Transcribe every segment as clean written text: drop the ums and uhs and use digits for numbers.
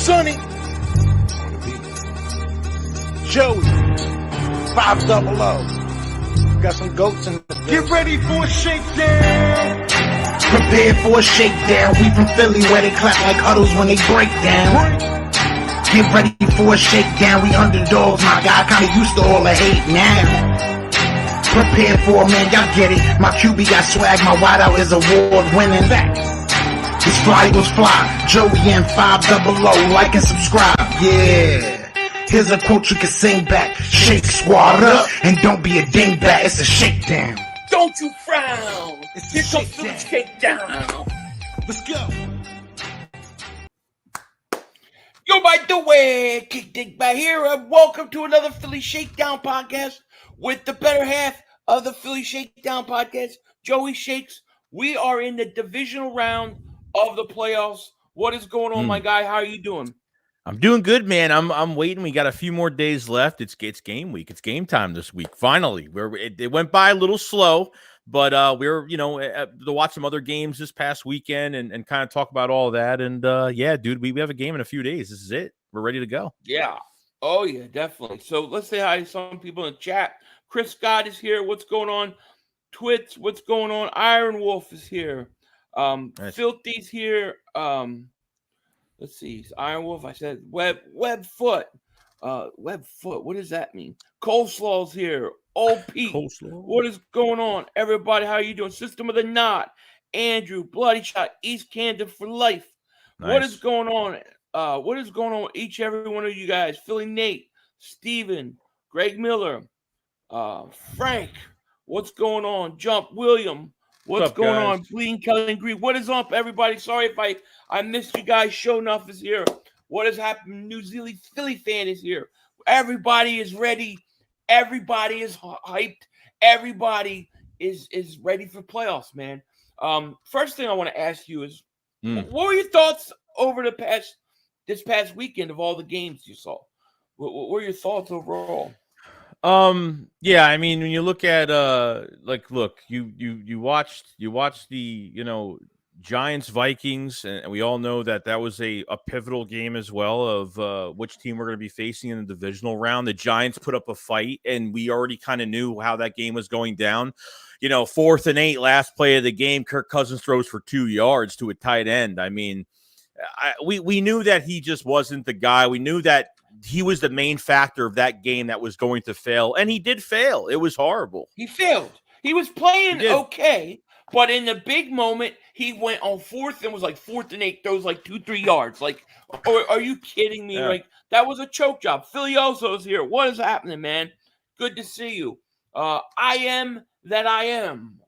Sonny, Joey, 500. Got some goats in the Get ready for a shakedown. Prepare for a shakedown. We from Philly where they clap like huddles when they break down. Get ready for a shakedown. We underdogs, my guy. Kinda used to all the hate now. Prepare for it, man. Y'all get it. My QB got swag. My wideout is award winning. His fly was fly. Joey and 500. Like and subscribe. Yeah. Here's a quote you can sing back. Shake squad up and don't be a dingbat. It's a shakedown. Don't you frown. It's Here a comes the shakedown. Let's go. Yo, by the way, Dingbat here, and welcome to another Philly Shakedown podcast with the better half of the Philly Shakedown podcast, Joey Shakes. We are in the divisional round of the playoffs. What is going on, my guy? How are you doing? I'm doing good, man. I'm waiting. We got a few more days left. It's game week. It's game time this week. Finally, it went by a little slow, but we're to watch some other games this past weekend and kind of talk about all of that. And yeah, dude, we have a game in a few days. This is it. We're ready to go. Yeah. Oh yeah, definitely. So let's say hi to some people in the chat. Chris Scott is here. What's going on? Twits. What's going on? Iron Wolf is here. Nice. Filthy's here. Let's see. Iron Wolf. I said Webfoot. Webfoot. What does that mean? Coleslaw's here. OP. Coleslaw. What is going on? Everybody, how you doing? System of the Knot. Andrew. Bloody Shot. East Camden for life. Nice. What is going on? What is going on with each and every one of you guys? Philly Nate. Steven. Greg Miller. Frank. What's going on? Jump. William. What's up, going guys? on? Bleeding Kelly Green. What is up, everybody? Sorry if I missed you guys. Show enough is here. What has happened? New Zealand Philly fan is here. Everybody is ready. Everybody is hyped. Everybody is ready for playoffs, man. First thing I want to ask you is, what were your thoughts over this past weekend of all the games you saw? What were your thoughts overall? Yeah, I mean, when you look at look, you watched the Giants Vikings, and we all know that was a pivotal game as well of which team we're going to be facing in the divisional round. The Giants put up a fight, and we already kind of knew how that game was going down. 4th and 8, last play of the game, Kirk Cousins throws for 2 yards to a tight end. I mean, we knew that he just wasn't the guy. We knew that he was the main factor of that game that was going to fail, and he did fail. It was horrible. He failed. He was playing okay, but in the big moment, he went on 4th and was like 4th and 8, throws like 2-3 yards. Like, are you kidding me? Yeah. Like, that was a choke job. Filioso's here. What is happening, man? Good to see you. I am that I am.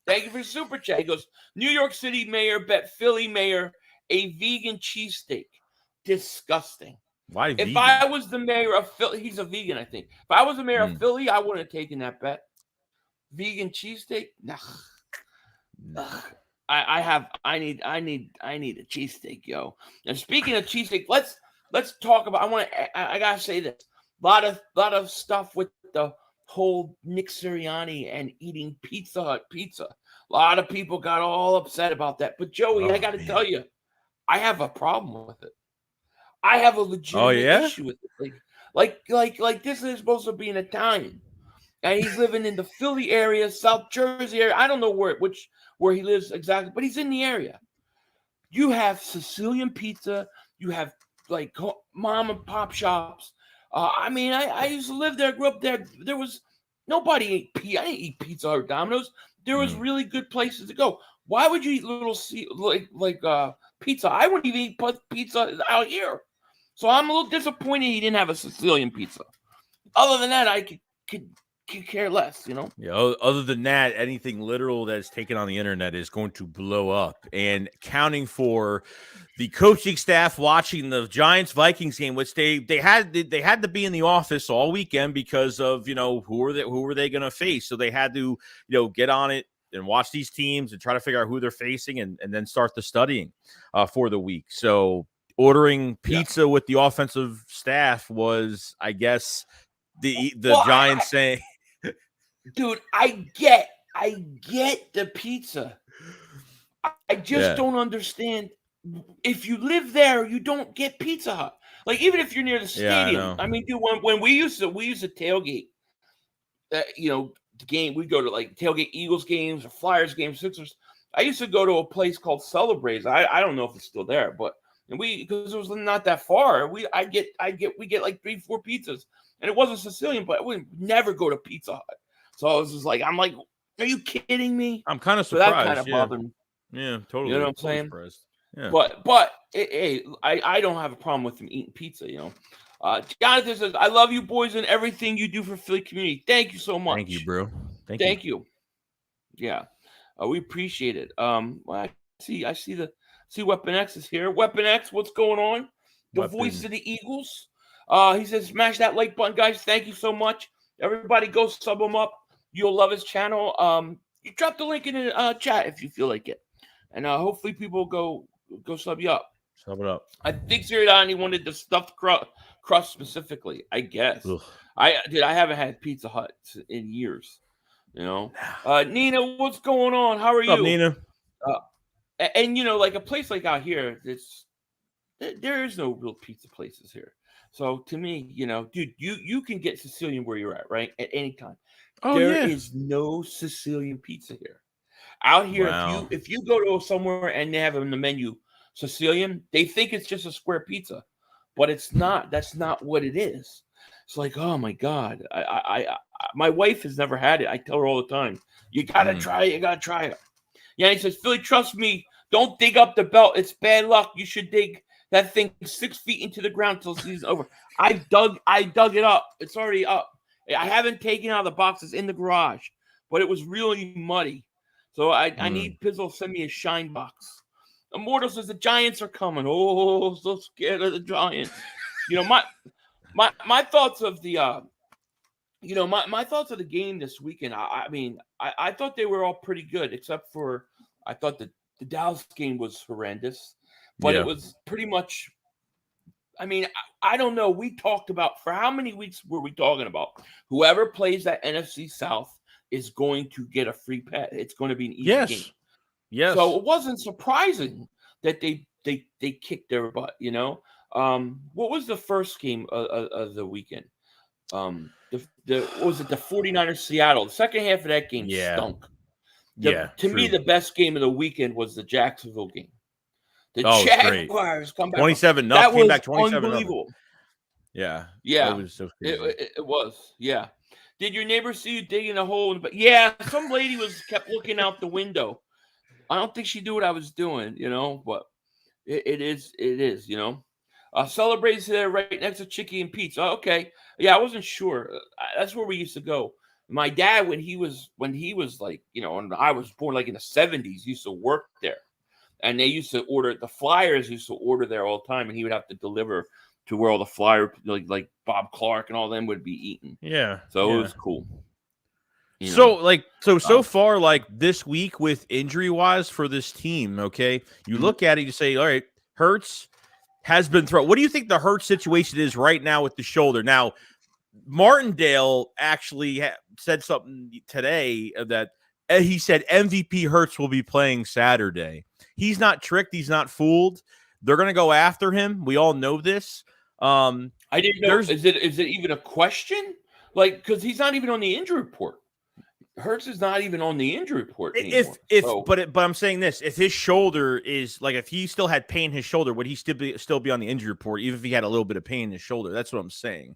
Thank you for the super chat. He goes, New York City mayor bet Philly mayor a vegan cheesesteak. Disgusting. Why If vegan? I was the mayor of Philly, he's a vegan, I think. If I was the mayor of Philly, I wouldn't have taken that bet. Vegan cheesesteak? Nah. I need a cheesesteak, yo. And speaking of cheesesteak, let's talk about. I gotta say this. Lot of stuff with the whole Nick Sirianni and eating Pizza Hut pizza. A lot of people got all upset about that. But Joey, I gotta tell you, I have a problem with it. I have a legitimate issue with it. Like this is supposed to be an Italian, and he's living in the Philly area, South Jersey area. I don't know where he lives exactly, but he's in the area. You have Sicilian pizza. You have like mom and pop shops. I mean, I used to live there, grew up there. There was nobody ate pizza. I didn't eat pizza or Domino's. There was really good places to go. Why would you eat little pizza? I wouldn't even eat pizza out here. So I'm a little disappointed he didn't have a Sicilian pizza. Other than that, I could care less, Yeah, other than that, anything literal that is taken on the internet is going to blow up. And counting for the coaching staff watching the Giants-Vikings game, which they had to be in the office all weekend because of who were they going to face. So they had to get on it and watch these teams and try to figure out who they're facing and then start the studying for the week. So ordering pizza with the offensive staff was, I guess, the Giants saying, dude, I get the pizza. I just don't understand if you live there, you don't get Pizza Hut. Like even if you're near the Yeah, I stadium. know. I mean, dude, when we used to tailgate, the game, we'd go to like tailgate Eagles games or Flyers games, Sixers. I used to go to a place called Celebrate. I don't know if it's still there, but because it was not that far, we get like 3-4 pizzas, and it wasn't Sicilian, but we would never go to Pizza Hut. So I was just like, I'm like, are you kidding me? I'm kind of So that surprised. kind of bothered me. Yeah, totally. You know what I'm totally saying? Surprised. Yeah. But hey, I don't have a problem with them eating pizza. Jonathan says, I love you boys and everything you do for Philly community. Thank you so much. Thank you, bro. Thank you. Yeah. We appreciate it. Well, I see Weapon X is here. Weapon X, what's going on? The voice of the Eagles. He says, smash that like button, guys. Thank you so much. Everybody go sub him up. You'll love his channel. You drop the link in the chat if you feel like it. And hopefully people go sub you up. Sub it up. I think Sirianni wanted the stuffed crust specifically, I guess. Ugh. I haven't had Pizza Hut in years. Nina, what's going on? How are you? What's up, Nina? And like a place like out here, there is no real pizza places here. So to me, dude, you can get Sicilian where you're at, right? At any time. Oh, There is no Sicilian pizza here. Out here, Wow. if you go to somewhere and they have on the menu Sicilian, they think it's just a square pizza, but it's not. That's not what it is. It's like, oh my God, I my wife has never had it. I tell her all the time, you gotta try it. You gotta try it. Yeah, he says, Philly, trust me. Don't dig up the belt. It's bad luck. You should dig that thing 6 feet into the ground till the season's over. I dug it up. It's already up. I haven't taken out the boxes in the garage, but it was really muddy. So I need Pizzle to send me a shine box. Immortal says the Giants are coming. Oh, so scared of the Giants. My thoughts of the my thoughts of the game this weekend. I thought they were all pretty good, except for I thought the Dallas game was horrendous, but it was pretty much. I don't know. We talked about, for how many weeks were we talking about? Whoever plays that NFC South is going to get a free pet. It's going to be an easy game. Yes. So it wasn't surprising that they kicked their butt. What was the first game of the weekend? What was it? The 49ers Seattle. The second half of that game stunk. To me, the best game of the weekend was the Jacksonville game. The Jaguars come back 27-0. That came was back 27-0. unbelievable. Yeah. Yeah. It was so crazy. It was. Yeah. Did your neighbor see you digging a hole? But some lady kept looking out the window. I don't think she knew what I was doing, but it is. Celebrates there right next to Chicky and Pete's. Oh, okay. Yeah, I wasn't sure. That's where we used to go. My dad, when he was like, and I was born like in the 70s, used to work there. And they used to order, the Flyers used to order there all the time, and he would have to deliver to where all the Flyer, like Bob Clark and all them would be eating. Yeah. So it was cool. So far, like this week with injury wise for this team, okay, you look at it, you say, all right, Hurts has been thrown. What do you think the Hurts situation is right now with the shoulder? Now, Martindale actually said something today that he said MVP Hurts will be playing Saturday. He's not tricked. He's not fooled. They're going to go after him. We all know this. I didn't know. Is it even a question? Like, because he's not even on the injury report. Hurts is not even on the injury report anymore. But I'm saying this: if his shoulder is like, if he still had pain in his shoulder, would he still be on the injury report, even if he had a little bit of pain in his shoulder? That's what I'm saying.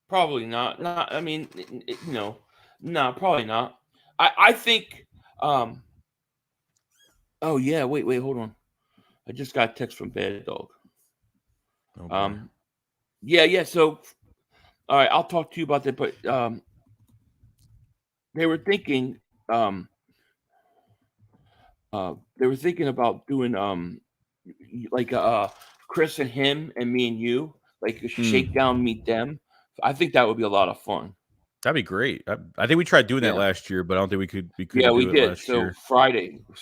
Probably not. No, probably not. I think. Oh yeah, wait, hold on. I just got a text from Bad Dog. Okay. Yeah. So, all right, I'll talk to you about that. But they were thinking. They were thinking about doing like Chris and him and me and you, like a Shakedown, meet them. I think that would be a lot of fun. That'd be great. I think we tried doing that last year, but I don't think we could. Yeah, we did. Last year. Friday. I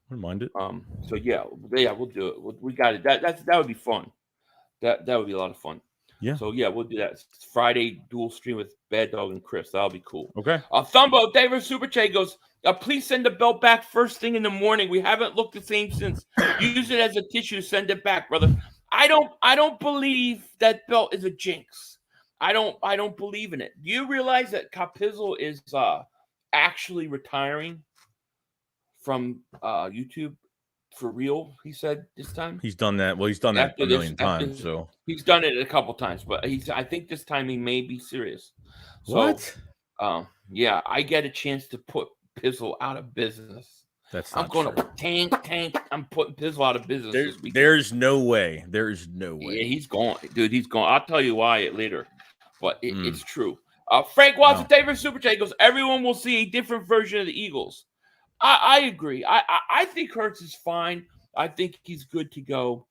wouldn't mind it. So we'll do it. We got it. That would be fun. That would be a lot of fun. Yeah. So yeah, we'll do that. It's Friday dual stream with Bad Dog and Chris. That'll be cool. Okay. Thumbo, David Super Chat goes, please send the belt back first thing in the morning. We haven't looked the same since. Use it as a tissue. Send it back, brother. I don't believe that belt is a jinx. I don't believe in it. Do you realize that Capizzle is actually retiring from YouTube for real? He said this time He's done that. Well, he's done that a million times. So he's done it a couple times, but I think this time he may be serious. So, what? Yeah, I get a chance to put Pizzle out of business. I'm going to tank. I'm putting Pizzle out of business. There's no way. There's no way. Yeah, he's gone, dude. He's gone. I'll tell you why later, but it's true. Frank Watson, David Super Chat goes, everyone will see a different version of the Eagles. I agree. I think Hurts is fine. I think he's good to go.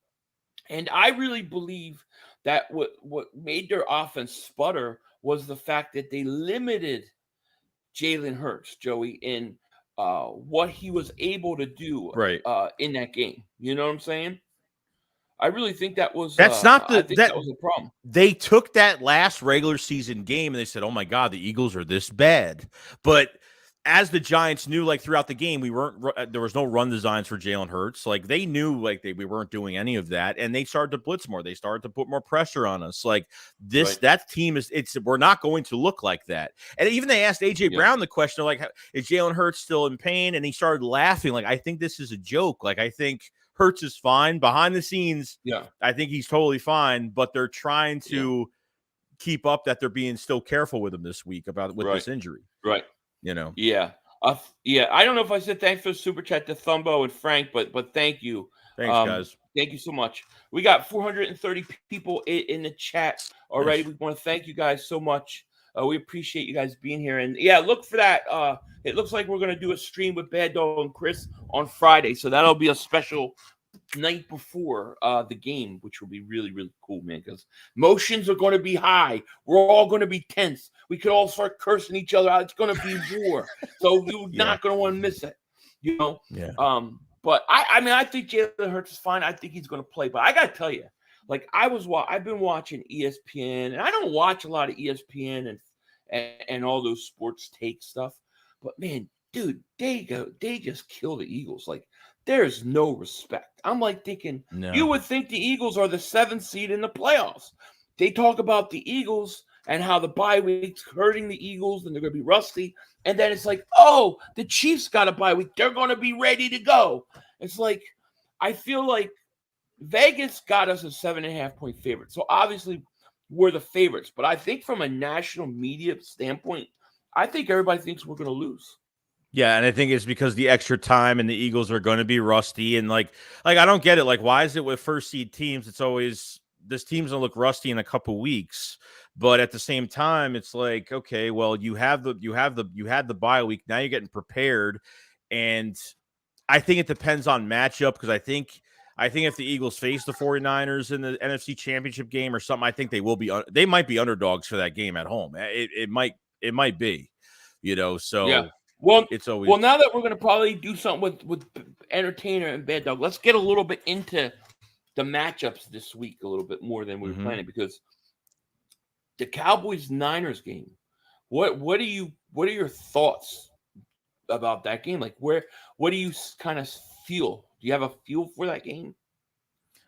And I really believe that what made their offense sputter was the fact that they limited Jalen Hurts, Joey, in what he was able to do in that game. You know what I'm saying? I really think that was that was a problem. They took that last regular season game and they said, "Oh my God, the Eagles are this bad." But as the Giants knew, like throughout the game, there was no run designs for Jalen Hurts. Like they knew, we weren't doing any of that, and they started to blitz more. They started to put more pressure on us. Like that team we're not going to look like that. And even they asked AJ Brown the question, like, is Jalen Hurts still in pain? And he started laughing. Like, I think this is a joke. Like, I think Hurts is fine behind the scenes. Yeah, I think he's totally fine, but they're trying to keep up that they're being still careful with him this week with this injury. Right. You know, yeah. I don't know if I said thanks for the super chat to Thumbo and Frank, but thank you. Thanks, guys. Thank you so much. We got 430 people in the chat already. Yes. We want to thank you guys so much. We appreciate you guys being here. And yeah, look for that. It looks like we're going to do a stream with Bad Dog and Chris on Friday. So that'll be a special night before the game, which will be really, really cool, man, because emotions are going to be high. We're all going to be tense. We could all start cursing each other out. It's going to be war. So you're not going to want to miss it, you know? Yeah. But I think Jalen Hurts is fine. I think he's going to play. But I got to tell you, like I've been watching ESPN, and I don't watch a lot of ESPN and all those sports take stuff. But man, dude, they just kill the Eagles. Like, there's no respect. I'm like thinking, you would think the Eagles are the 7th seed in the playoffs. They talk about the Eagles and how the bye week's hurting the Eagles and they're going to be rusty. And then it's like, oh, the Chiefs got a bye week. They're going to be ready to go. It's like, I feel like Vegas got us a 7.5-point favorite. So obviously we're the favorites. But I think from a national media standpoint, I think everybody thinks we're going to lose. Yeah, and I think it's because the extra time and the Eagles are going to be rusty. And like I don't get it. Like, why is it with first seed teams? It's always this team's gonna look rusty in a couple weeks. But at the same time, it's like, okay, well, you had the bye week. Now you're getting prepared. And I think it depends on matchup, because I think if the Eagles face the 49ers in the NFC Championship game or something, I think they might be underdogs for that game at home. It might be, you know, so yeah. Well, it's always now that we're going to probably do something with Entertainer and Bad Dog, let's get a little bit into the matchups this week a little bit more than we were planning, because the Cowboys-Niners game, what are your thoughts about that game? Like, what do you kind of feel? Do you have a feel for that game?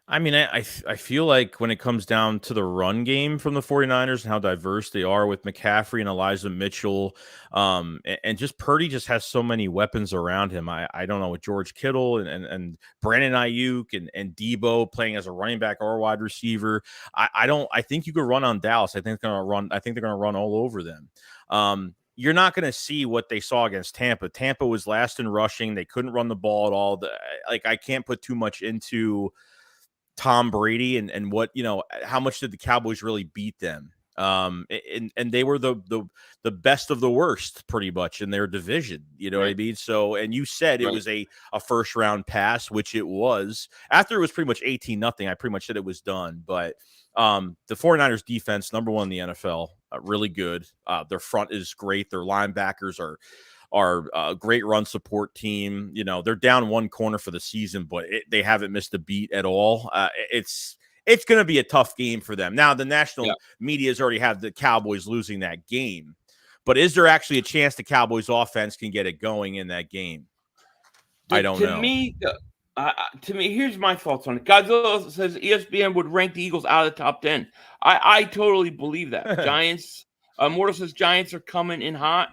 I mean, I feel like when it comes down to the run game from the 49ers and how diverse they are with McCaffrey and Elijah Mitchell, and just Purdy just has so many weapons around him. I don't know, with George Kittle and Brandon Ayuk and Debo playing as a running back or wide receiver. I think you could run on Dallas. I think they're going to run all over them. You're not going to see what they saw against Tampa. Tampa was last in rushing. They couldn't run the ball at all. I can't put too much into Tom Brady and what, you know, how much did the Cowboys really beat them? And they were the best of the worst pretty much in their division. You know what I mean? So, and you said it was a first round pass, which it was. After it was pretty much 18-0, I pretty much said it was done. But the 49ers defense, number 1 in the NFL, really good. Their front is great. Their linebackers are a great run support team. You know, they're down one corner for the season, but they haven't missed a beat at all. It's it's going to be a tough game for them. Now, the national media's already have the Cowboys losing that game, but is there actually a chance the Cowboys offense can get it going in that game? I don't know. To me, here's my thoughts on it. Godzilla says ESPN would rank the Eagles out of the top 10. I totally believe that. Giants, Mortal says Giants are coming in hot,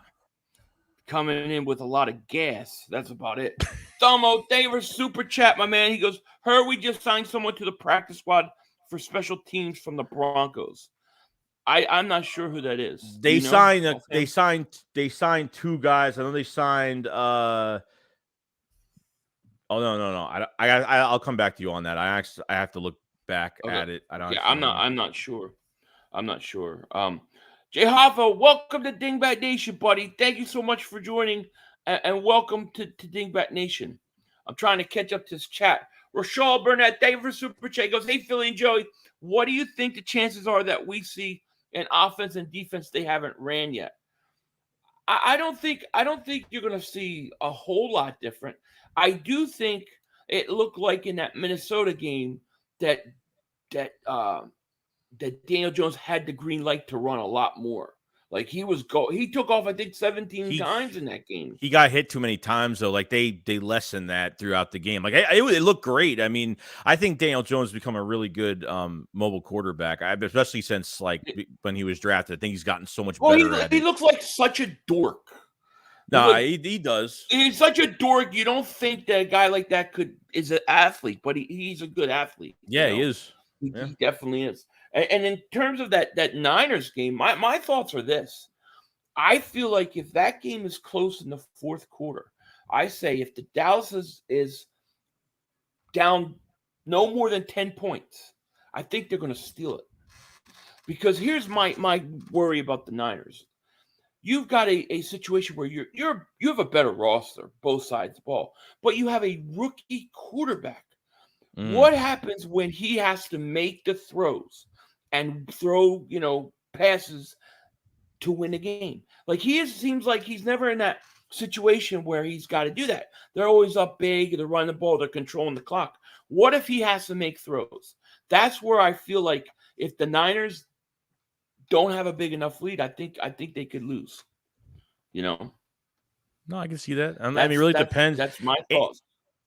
coming in with a lot of gas. That's about it. Domo, thank you for super chat, my man. He goes, heard we just signed someone to the practice squad for special teams from the Broncos. I'm not sure who that is. They signed two guys. I know they signed Oh no! I'll come back to you on that. I have to look back at it. I'm not sure. Jay Hoffa, welcome to Dingbat Nation, buddy. Thank you so much for joining, and welcome to Dingbat Nation. I'm trying to catch up to this chat. Rochelle Burnett, thank you for super chat. He goes, hey Philly and Joey, what do you think the chances are that we see an offense and defense they haven't ran yet? I don't think you're going to see a whole lot different. I do think it looked like in that Minnesota game that Daniel Jones had the green light to run a lot more. Like he took off, I think, 17 times in that game. He got hit too many times though. Like they lessened that throughout the game. Like it looked great. I mean, I think Daniel Jones has become a really good mobile quarterback. Especially since when he was drafted. I think he's gotten so much better. He looks like such a dork. No, he does. He's such a dork. You don't think that a guy like that is an athlete, but he's a good athlete. Yeah, he is. He definitely is. And in terms of that Niners game, my thoughts are this. I feel like if that game is close in the fourth quarter, I say if the Dallas is down no more than 10 points, I think they're going to steal it. Because here's my worry about the Niners. You've got a situation where you have a better roster, both sides of the ball, but you have a rookie quarterback. What happens when he has to make the throws and throw, passes to win a game? Like seems like he's never in that situation where he's got to do that. They're always up big, they're running the ball, they're controlling the clock. What if he has to make throws? That's where I feel like if the Niners don't have a big enough lead, I think they could lose. No, I can see that. I mean, it really depends. That's my thoughts.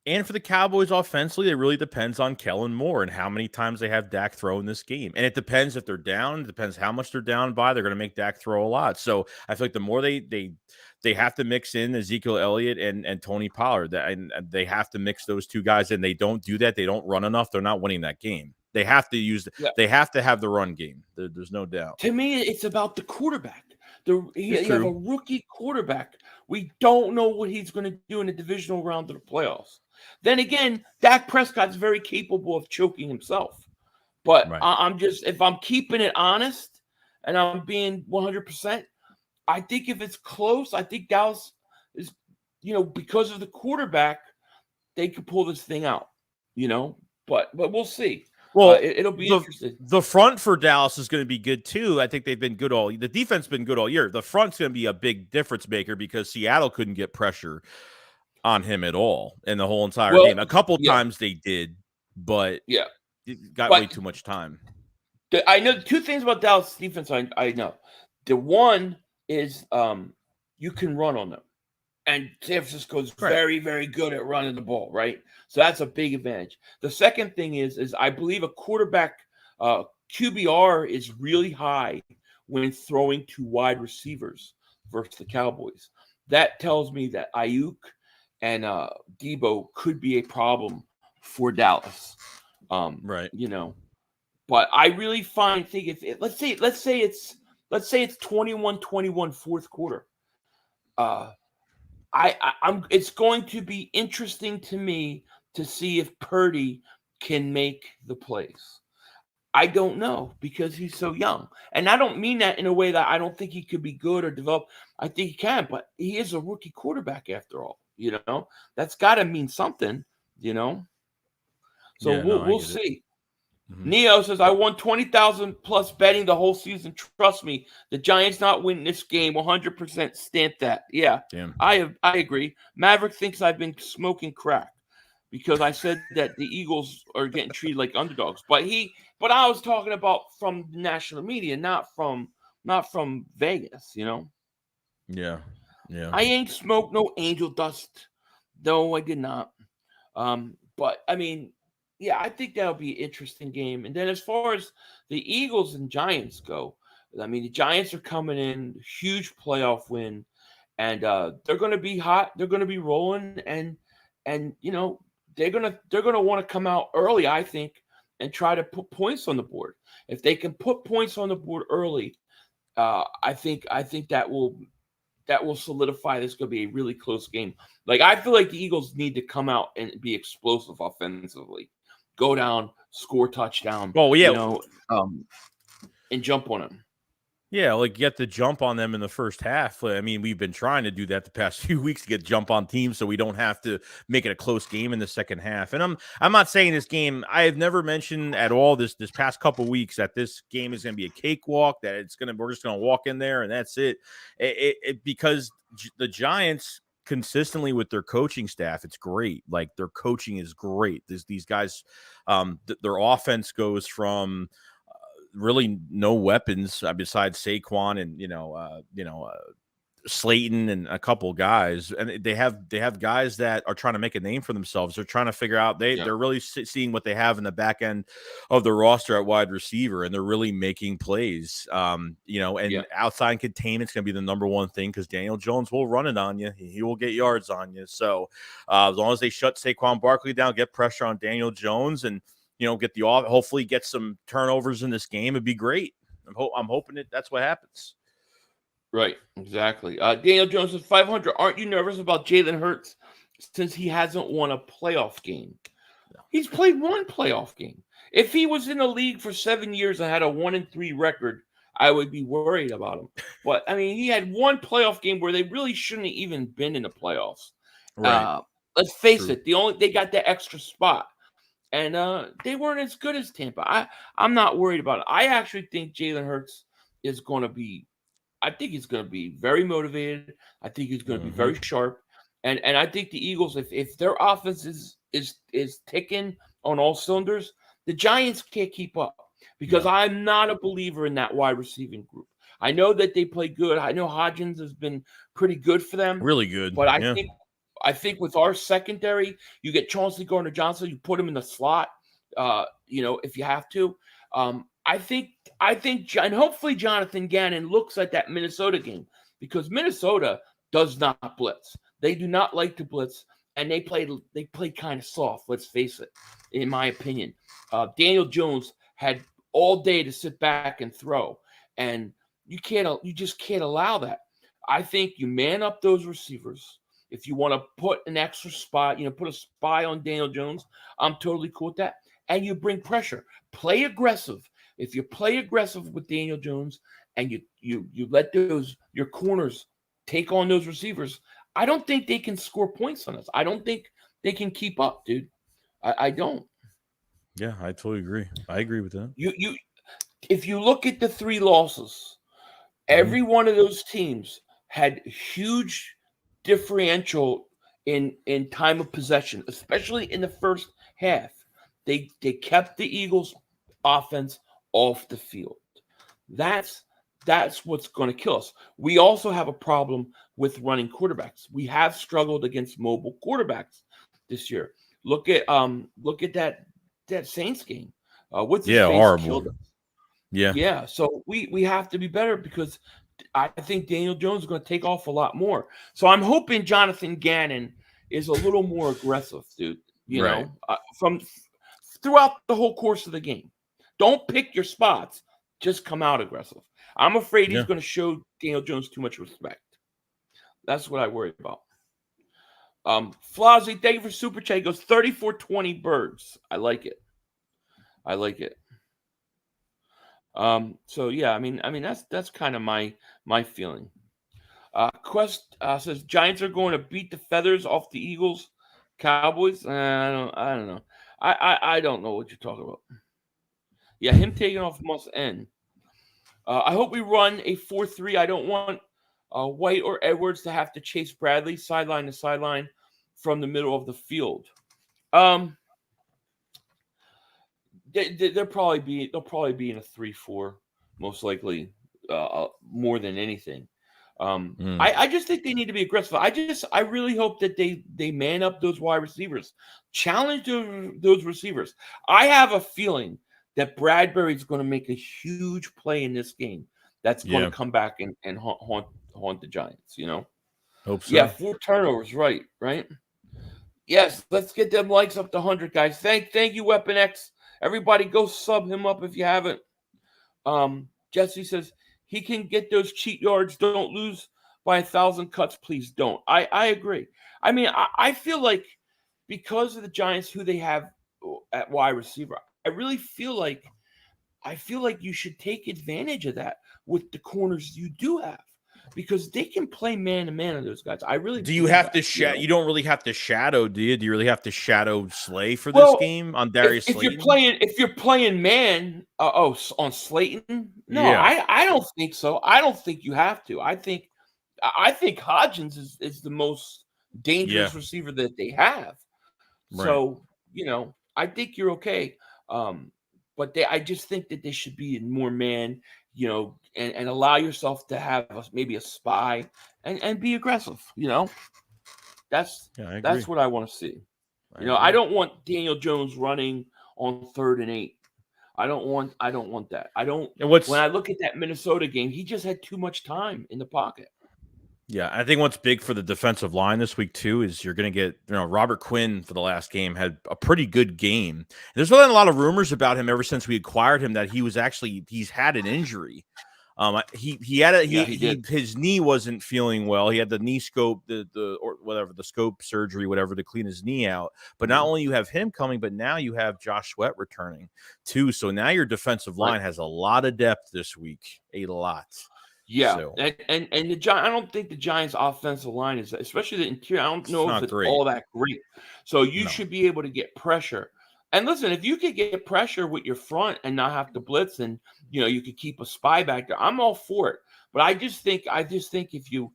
And for the Cowboys offensively, it really depends on Kellen Moore and how many times they have Dak throw in this game. And it depends if they're down. It depends how much they're down by. They're going to make Dak throw a lot. So I feel like the more they have to mix in Ezekiel Elliott and Tony Pollard, and they have to mix those two guys in. They don't do that. They don't run enough. They're not winning that game. They have to They have to have the run game. There's no doubt. To me, it's about the quarterback. You have a rookie quarterback. We don't know what he's going to do in the divisional round of the playoffs. Then again, Dak Prescott's very capable of choking himself. But if I'm keeping it honest and I'm being 100%, I think if it's close, I think Dallas is, because of the quarterback, they could pull this thing out, but we'll see. Well, it'll be interesting. The front for Dallas is going to be good too. I think they've been good the defense has been good all year. The front's going to be a big difference maker because Seattle couldn't get pressure on him at all in the whole entire game. A couple times they did, but it got way too much time. I know two things about Dallas defense. I know. The one is you can run on them. And San Francisco is very, very good at running the ball, right? So that's a big advantage. The second thing is I believe a quarterback QBR is really high when throwing to wide receivers versus the Cowboys. That tells me that Ayuk and Debo could be a problem for Dallas. Right. But I really think if let's say it's 21-21 fourth quarter. It's going to be interesting to me to see if Purdy can make the plays. I don't know because he's so young. And I don't mean that in a way that I don't think he could be good or develop. I think he can, but he is a rookie quarterback after all, That's got to mean something, So we'll see. Mm-hmm. Neo says, I won 20,000 plus betting the whole season. Trust me, the Giants not winning this game. 100% stamp that. Yeah, damn. I agree. Maverick thinks I've been smoking crack because I said that the Eagles are getting treated like underdogs. But I was talking about from the national media, not from Vegas. Yeah. I ain't smoked no angel dust. No, I did not. But I mean, yeah, I think that'll be an interesting game. And then as far as the Eagles and Giants go, I mean, the Giants are coming in, huge playoff win, and they're going to be hot. They're going to be rolling, and they're gonna want to come out early, I think, and try to put points on the board. If they can put points on the board early, I think that will solidify this going to be a really close game. Like, I feel like the Eagles need to come out and be explosive offensively, go down, score touchdown. Oh, yeah. And jump on them. Yeah, like get the jump on them in the first half. I mean, we've been trying to do that the past few weeks to get jump on teams so we don't have to make it a close game in the second half. And I'm not saying this game, I have never mentioned at all this past couple weeks that this game is going to be a cakewalk, that we're just going to walk in there and that's it. Because the Giants consistently with their coaching staff, it's great. Like, their coaching is great. These guys, their offense goes from really no weapons besides Saquon and Slayton and a couple guys, and they have guys that are trying to make a name for themselves. They're trying to figure out they're really seeing what they have in the back end of the roster at wide receiver, and they're really making plays. Outside containment's going to be the number one thing because Daniel Jones will run it on you. He will get yards on you. So as long as they shut Saquon Barkley down, get pressure on Daniel Jones, and hopefully get some turnovers in this game, it'd be great. I'm hoping that's what happens. Right, exactly. Daniel Jones is 500. Aren't you nervous about Jalen Hurts since he hasn't won a playoff game? No. He's played one playoff game. If he was in the league for 7 years and had a 1-3 record, I would be worried about him. But I mean, he had one playoff game where they really shouldn't have even been in the playoffs. Right. Let's face it. They got that extra spot. And they weren't as good as Tampa. I'm not worried about it. I actually think Jalen Hurts is going to be – I think he's going to be very motivated. I think he's going to be very sharp. And I think the Eagles, if their offense is ticking on all cylinders, the Giants can't keep up because I'm not a believer in that wide receiving group. I know that they play good. I know Hodgins has been pretty good for them. Really good. But I think with our secondary, you get Chauncey Gardner-Johnson, you put him in the slot, if you have to. I think, and hopefully Jonathan Gannon looks at that Minnesota game because Minnesota does not blitz. They do not like to blitz, and they play kind of soft. Let's face it, in my opinion. Daniel Jones had all day to sit back and throw, and you just can't allow that. I think you man up those receivers. If you want to put an extra spot, put a spy on Daniel Jones, I'm totally cool with that. And you bring pressure. Play aggressive. If you play aggressive with Daniel Jones and you let your corners take on those receivers, I don't think they can score points on us. I don't think they can keep up, dude. I don't. Yeah, I totally agree. I agree with that. If you look at the 3 losses, every one of those teams had huge differential in time of possession, especially in the first half. They kept the Eagles' offense off the field. That's what's going to kill us. We also have a problem with running quarterbacks. We have struggled against mobile quarterbacks this year. Look at that Saints game. Horrible. Yeah. So we have to be better because I think Daniel Jones is going to take off a lot more. So I'm hoping Jonathan Gannon is a little more aggressive, dude. From throughout the whole course of the game. Don't pick your spots. Just come out aggressive. I'm afraid he's going to show Daniel Jones too much respect. That's what I worry about. Flozzy, thank you for Super Chat. He goes 34-20 Birds. I like it. So yeah, I mean that's kind of my feeling. Quest says Giants are going to beat the feathers off the Eagles, Cowboys. I don't know. I don't know what you're talking about. Yeah, him taking off must end. I hope we run a 4-3. I don't want White or Edwards to have to chase Bradley sideline to sideline from the middle of the field. They'll probably be in a 3-4, most likely, more than anything. I just think they need to be aggressive. I really hope that they man up those wide receivers, challenge those receivers. I have a feeling that Bradbury's going to make a huge play in this game. That's going to come back and haunt the Giants. Hope so. Yeah, 4 turnovers, right? Yes, let's get them likes up to 100, guys. Thank you, Weapon X. Everybody, go sub him up if you haven't. Jesse says he can get those cheat yards. Don't lose by 1,000 cuts, please don't. I agree. I mean, I feel like because of the Giants, who they have at wide receiver, I really feel like you should take advantage of that with the corners you do have, because they can play man to man on those guys. I really do. You have to You don't really have to shadow, do you? Do you really have to shadow Slay for this game on Darius Slayton? If you're playing man, on Slayton, no, I don't think so. I don't think you have to. I think Hodgins is the most dangerous receiver that they have. Right. So I think you're okay. But I just think that they should be in more man, and allow yourself to have maybe a spy and be aggressive. That's what I want to see. I don't want Daniel Jones running on 3rd and 8. I don't want that. When I look at that Minnesota game, he just had too much time in the pocket. Yeah, I think what's big for the defensive line this week too is you're going to get, Robert Quinn for the last game had a pretty good game. There's been a lot of rumors about him ever since we acquired him that he's had an injury. His knee wasn't feeling well. He had the knee scope, the scope surgery, whatever, to clean his knee out. But not only you have him coming, but now you have Josh Sweat returning too. So now your defensive line has a lot of depth this week, a lot. Yeah, so. and I don't think the Giants' offensive line is, especially the interior, I don't know if it's all that great. So you should be able to get pressure. And listen, if you could get pressure with your front and not have to blitz, and you could keep a spy back there, I'm all for it. But I just think if you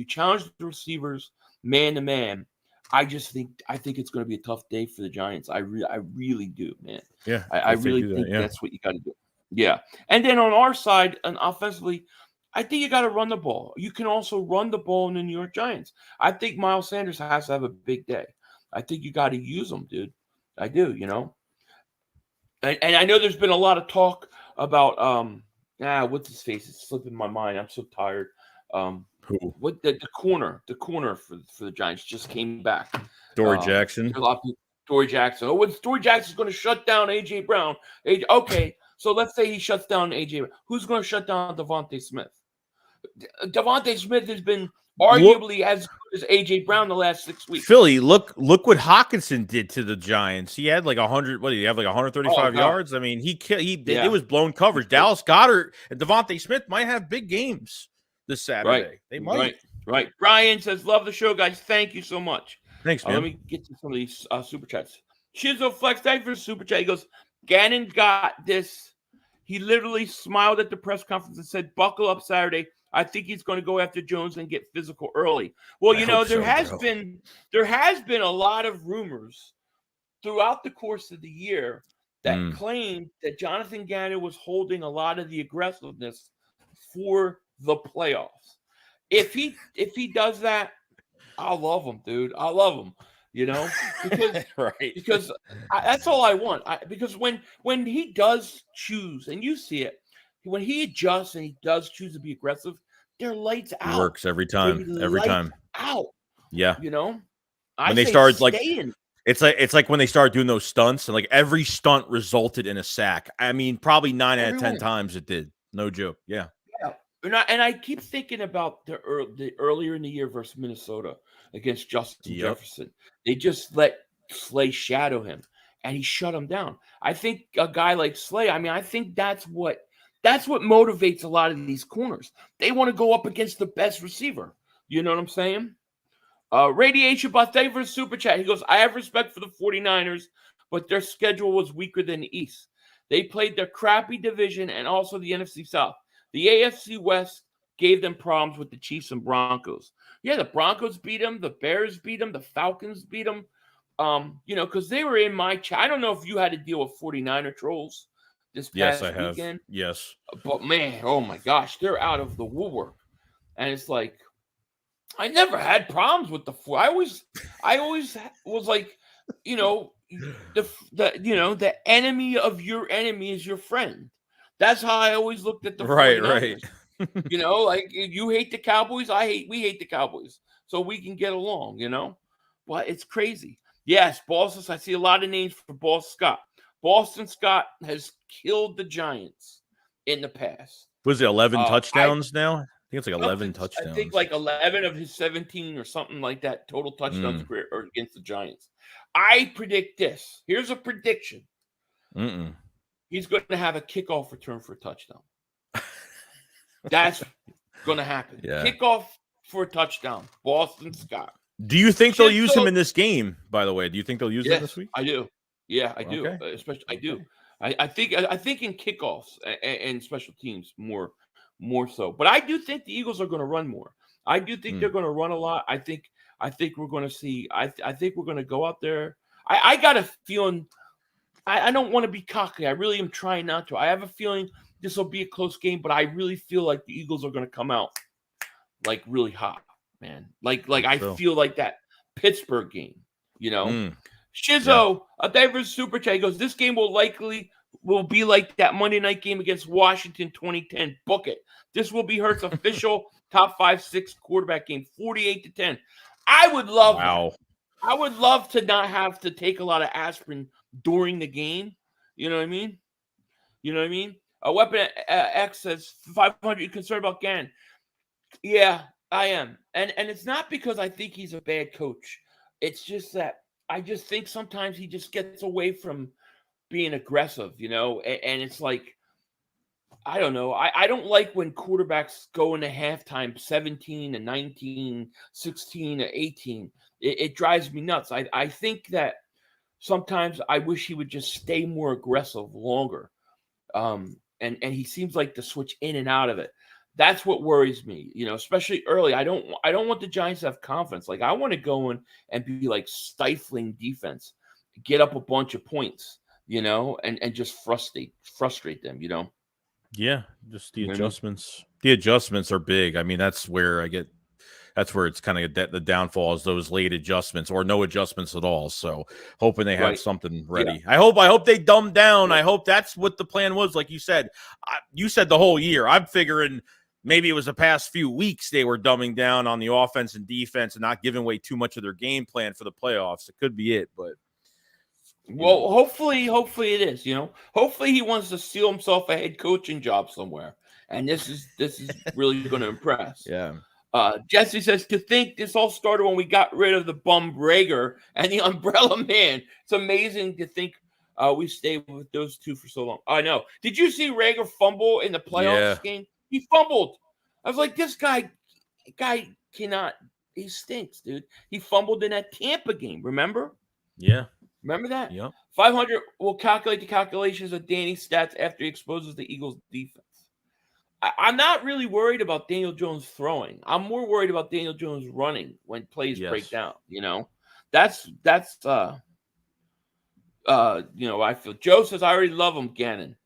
challenge the receivers man to man, I think it's going to be a tough day for the Giants. I really do, man. Yeah, I really think that's what you got to do. Yeah. And then on our side, and offensively, I think you got to run the ball. You can also run the ball in the New York Giants. I think Miles Sanders has to have a big day. I think you got to use him, dude. I do, And I know there's been a lot of talk about what's his face? It's slipping my mind. I'm so tired. Who? What the corner for the Giants just came back. Dory Jackson. Dory Jackson. Oh, Dory Jackson's going to shut down A.J. Brown. Okay. So let's say he shuts down A.J. Who's going to shut down Devontae Smith? Devontae Smith has been arguably as good as A.J. Brown the last 6 weeks. Philly, look what Hawkinson did to the Giants. He had like 100. What did he have? Like 135 yards. I mean, it was blown coverage. Dallas Goedert and Devontae Smith might have big games this Saturday. Right. They might. Right. Brian says, "Love the show, guys. Thank you so much." Thanks, man. Let me get to some of these super chats. Shizo Flex, thank you for the super chat. He goes, "Gannon got this. He literally smiled at the press conference and said, 'Buckle up Saturday. I think he's going to go after Jones and get physical early.'" Well, there has been a lot of rumors throughout the course of the year that claimed that Jonathan Gannon was holding a lot of the aggressiveness for the playoffs. If he does that, I love him, dude. I love him. Because because that's all I want. Because when he does choose, and you see it, when he adjusts and he does choose to be aggressive, they're lights out. It works every time. Every time. Out. Yeah. When they start it's like when they start doing those stunts, and like every stunt resulted in a sack. I mean, probably 9 out of 10 times it did. No joke. Yeah. And I keep thinking about the earlier in the year versus Minnesota against Justin Jefferson. They just let Slay shadow him, and he shut him down. I think a guy like Slay, I think that's what motivates a lot of these corners. They want to go up against the best receiver. You know what I'm saying? Radiation Bus, thank you for the super chat. He goes, "I have respect for the 49ers, but their schedule was weaker than the East. They played their crappy division and also the NFC South. The AFC West gave them problems with the Chiefs and Broncos." Yeah, the Broncos beat them. The Bears beat them. The Falcons beat them. because they were in my chat. I don't know if you had to deal with 49er trolls this past Yes, I have. weekend. Yes. But man, oh my gosh, they're out of the woodwork. And it's like, I never had problems with the four. I always was like, the enemy of your enemy is your friend. That's how I always looked at the 49ers. Right. Like you hate the Cowboys, we hate the Cowboys. So we can get along, But it's crazy. Yes, Boston. I see a lot of names for Boston Scott. Boston Scott has killed the Giants in the past. Was it 11 touchdowns now? I think it's like 11 touchdowns. I think like 11 of his 17 or something like that total touchdowns career or against the Giants. I predict this. Here's a prediction. He's going to have a kickoff return for a touchdown. That's going to happen. Yeah. Kickoff for a touchdown. Boston Scott. Do you think they'll use him in this game, by the way? Do you think they'll use him this week? I do. Yeah, I do. Okay. Especially, I do. I think in kickoffs and special teams more so. But I do think the Eagles are going to run more. I do think they're going to run a lot. I think we're going to see. I think we're going to go out there. I got a feeling. I don't want to be cocky. I really am trying not to. I have a feeling this will be a close game, but I really feel like the Eagles are going to come out like really hot, man. Like I feel like that Pittsburgh game, Shizzo, a David Super Chat goes, this game will be like that Monday night game against Washington 2010. Book it. This will be Hurts' official top 5-6 quarterback game, 48-10. I would love that. I would love to not have to take a lot of aspirin during the game. You know what I mean? A Weapon X says 500. You concerned about Gannon? Yeah, I am. And it's not because I think he's a bad coach. It's just that I just think sometimes he just gets away from being aggressive, and it's like, I don't know. I don't like when quarterbacks go into halftime 17-19, 16-18. It drives me nuts. I think that sometimes I wish he would just stay more aggressive longer. And he seems like to switch in and out of it. That's what worries me, especially early. I don't want the Giants to have confidence. Like, I want to go in and be like stifling defense, get up a bunch of points, and just frustrate them, Yeah, just the adjustments. The adjustments are big. I mean, that's where it's kind of the downfall is those late adjustments or no adjustments at all. So hoping they have something ready. Yeah. I hope they dumb down. Yeah. I hope that's what the plan was. Like you said the whole year. I'm figuring maybe it was the past few weeks they were dumbing down on the offense and defense and not giving away too much of their game plan for the playoffs. It could be it, but hopefully it is. Hopefully he wants to steal himself a head coaching job somewhere, and this is really going to impress. Yeah. Jesse says, to think this all started when we got rid of the bum Rager and the Umbrella Man. It's amazing to think we stayed with those two for so long. I know. Did you see Rager fumble in the playoffs game? He fumbled. I was like, this guy cannot. He stinks, dude. He fumbled in that Tampa game. Remember? Yeah. Remember that? Yep. 500 will calculate the calculations of Danny's stats after he exposes the Eagles' defense. I'm not really worried about Daniel Jones throwing. I'm more worried about Daniel Jones running when plays break down. That's I feel. Joe says I already love him, Gannon.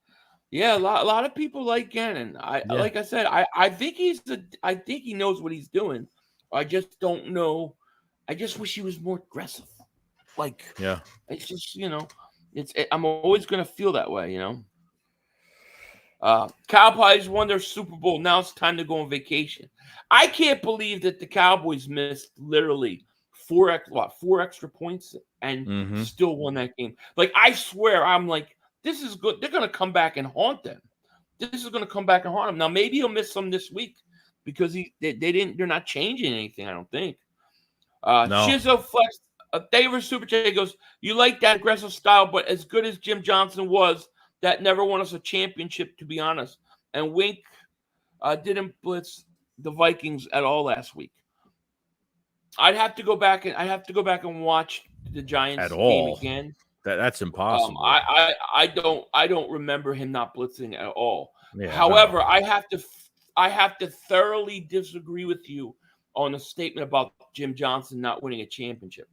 Yeah, a lot of people like Gannon. Like I said, I think he knows what he's doing. I just don't know. I just wish he was more aggressive. It's just I'm always gonna feel that way. Cowboys won their Super Bowl. Now it's time to go on vacation. I can't believe that the Cowboys missed literally four extra points and still won that game. Like, I swear, I'm like, this is good. They're going to come back and haunt them. This is going to come back and haunt them. Now, maybe he'll miss some this week because they're not changing anything, I don't think. No. Shizzo Flex, David Super Chat goes, you like that aggressive style, but as good as Jim Johnson was, that never won us a championship, to be honest. And Wink didn't blitz the Vikings at all last week. I'd have to go back and watch the Giants game again. That's impossible. I don't remember him not blitzing at all. Yeah, however, I have to thoroughly disagree with you on a statement about Jim Johnson not winning a championship.